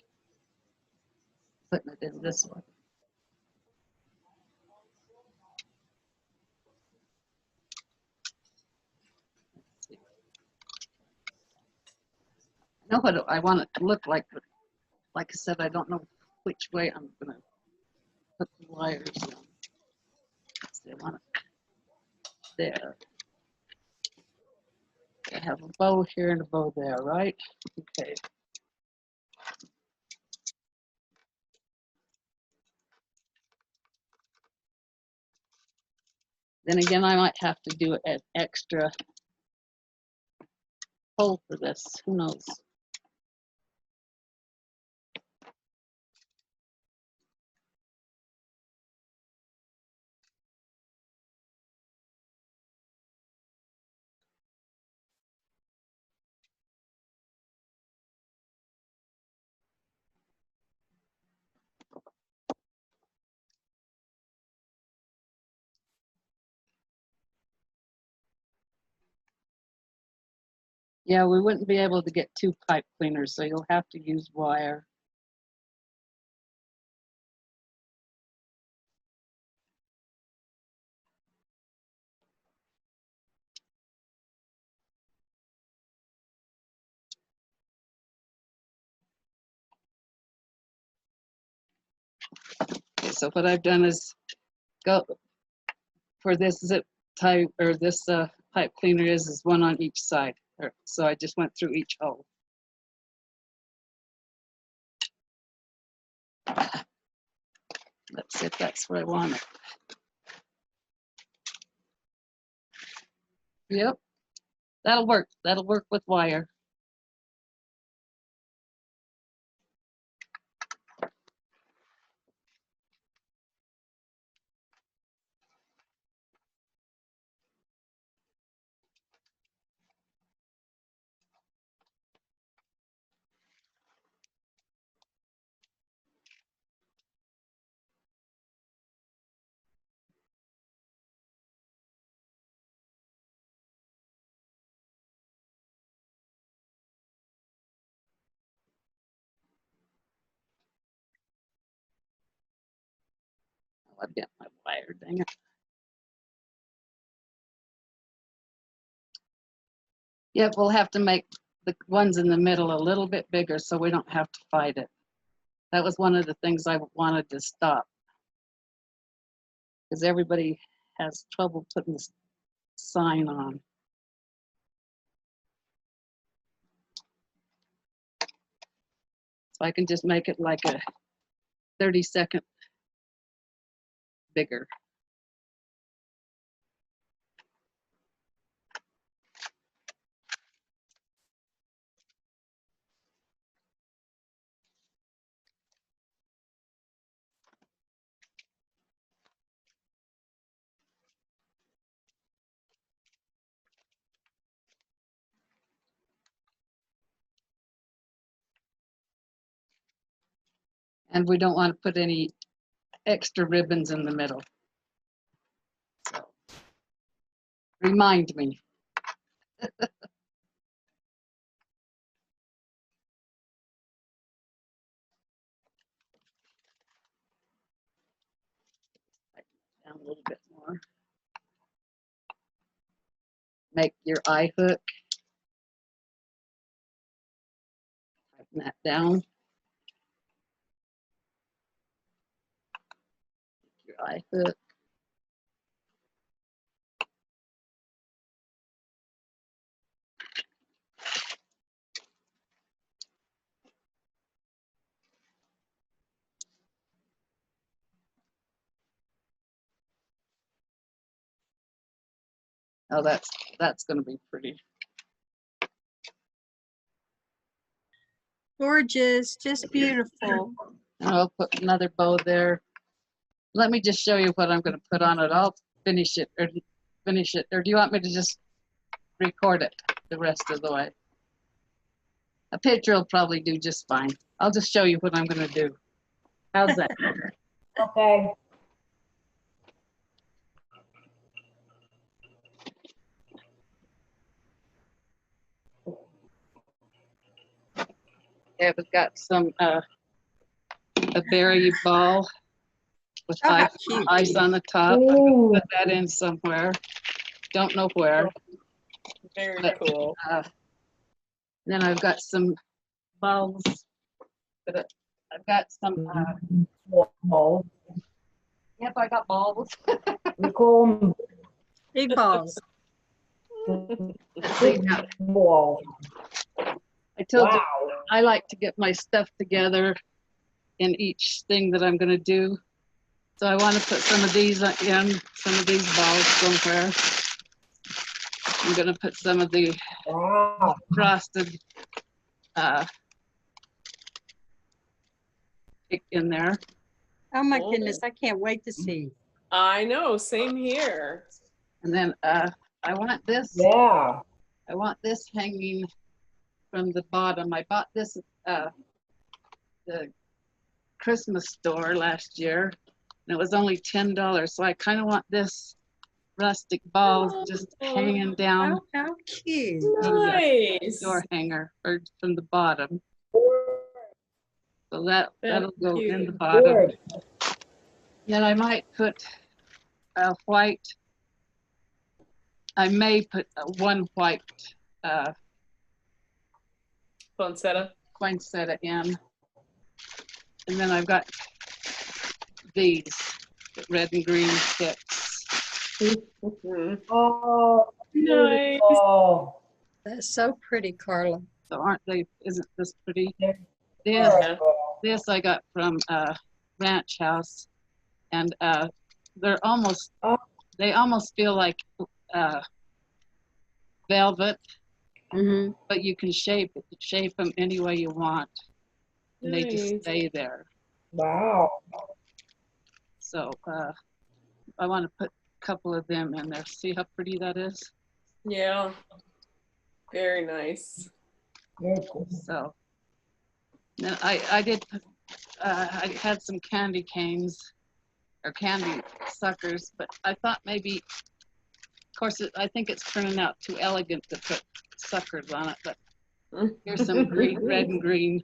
Putting it in this way. Let's see. I know what I want it to look like, but like I said, I don't know which way I'm gonna put the wires in. Let's see, I want it there. I have a bow here and a bow there, right? Okay. Then again, I might have to do an extra hole for this. Who knows? Yeah, we wouldn't be able to get two pipe cleaners, so you'll have to use wire. Okay, so what I've done is go for this zip tie, or this pipe cleaner is one on each side. So I just went through each hole. Let's see if that's where I want it. Yep, that'll work. That'll work with wire. Oh, I've got my wire, dang it. Yep, we'll have to make the ones in the middle a little bit bigger so we don't have to fight it. That was one of the things I wanted to stop. Because everybody has trouble putting the sign on. So I can just make it like a 30-second bigger. And we don't want to put any extra ribbons in the middle. So, remind me. Down a little bit more. Make your eye hook. Tighten that down. Your eye hook. Oh, that's going to be pretty. Gorgeous, just beautiful. And I'll put another bow there. Let me just show you what I'm going to put on it. I'll finish it, or do you want me to just record it the rest of the way? A picture will probably do just fine. I'll just show you what I'm going to do. How's that? Okay. Yeah, we've got some a berry ball with Oh, how cute. ice on the top. Ooh. Put that in somewhere. Don't know where. Very But, cool. Then I've got some balls. But I've got some. Balls. Yep, I got balls. We call them Big balls. balls. I told you Wow. I like to get my stuff together in each thing that I'm going to do. So I want to put some of these in, some of these balls somewhere. I'm going to put some of the Wow. frosted in there. Oh my Oh. goodness, I can't wait to see. I know, same here. And then I want this. Yeah. I want this hanging from the bottom. I bought this at the Christmas store last year, and it was only $10. So I kind of want this rustic ball just hanging down How cute. from the Nice. door hanger or from the bottom. So that'll go in the cute. bottom. Good. Then I might put a white. I may put one white poinsettia in. And then I've got these red and green sticks. Oh, Nice. oh. That's so pretty, Carla. So aren't they? Isn't this pretty? Yeah. This I got from Ranch House, and they're almost. They almost feel like velvet, but you can shape them any way you want, and they just Nice. stay there. Wow. So I want to put a couple of them in there. See how pretty that is? Yeah. Very nice. Very cool. So then I did put, I had some candy canes or candy suckers, but I thought maybe, of course, I think it's turning out too elegant to put suckers on it, but here's some green, red and green.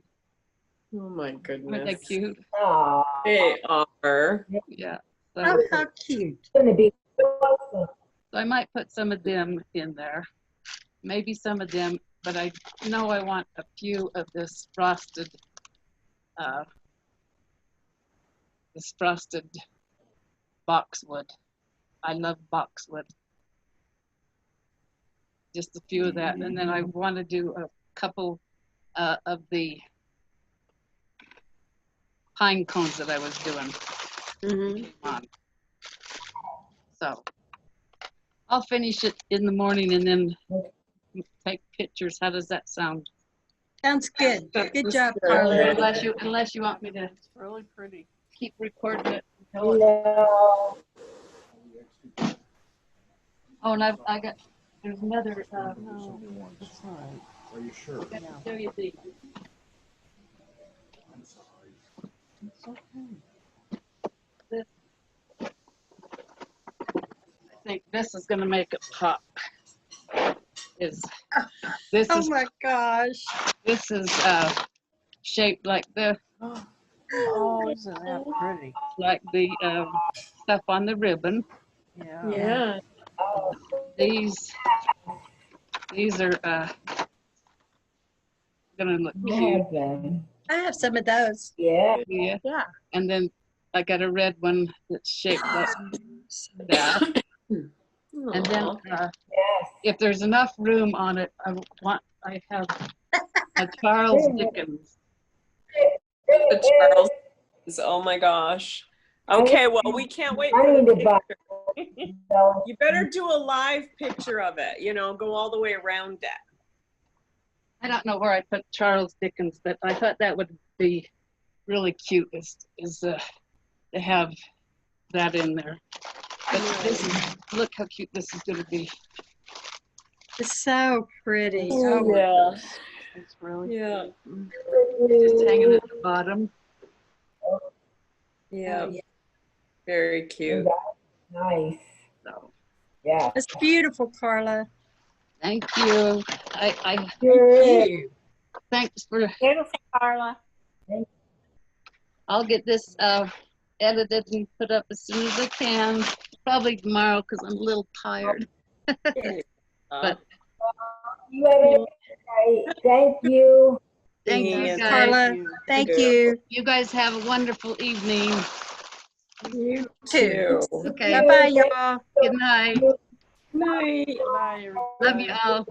Oh my goodness. Aren't they cute? Aw. They are. Yeah. Oh, So, how cute. It's gonna be so I might put some of them in there, maybe some of them, but I know I want a few of this frosted boxwood. I love boxwood. Just a few of that, and then I want to do a couple of the pine cones that I was doing on. So I'll finish it in the morning and then take pictures. How does that sound? Sounds good. Good job, good. Carla. Unless you want me to It's really pretty. keep recording it. No. Oh, and I got, there's another, No, it's all right. Are you sure? I got to show you the, I'm sorry. It's okay. this. I think this is gonna make it pop. This Oh is my gosh. shaped like Oh, isn't that pretty? like the stuff on the ribbon. Yeah. Yeah. These are gonna look cute. Have them. I have some of those. Yeah. Yeah. Yeah. And then I got a red one that's shaped like that. And then Aw. Yes. if there's enough room on it, I have a Charles Dickens. The Charles. Oh my gosh. Okay, well, we can't wait I for need the to buy. picture. So, You better do a live picture of it, you know, go all the way around it. I don't know where I put Charles Dickens, but I thought that would be really cute is to have that in there. But this is, look how cute this is going to be. It's so pretty. Oh, my Yeah. It's really Yeah. Just hanging at the bottom. Yeah. Very cute. nice. So Yeah. It's beautiful, Carla. thank you. I Sure is. thanks for. Beautiful, Carla. I'll get this edited and put up as soon as I can. Probably tomorrow because I'm a little tired. But You have a night. Thank you. thank you Yeah, guys. Carla, thank you. You guys have a wonderful evening. You Too. too. Okay. Bye-bye, y'all. Good night. Night. Bye, everybody. Love you all.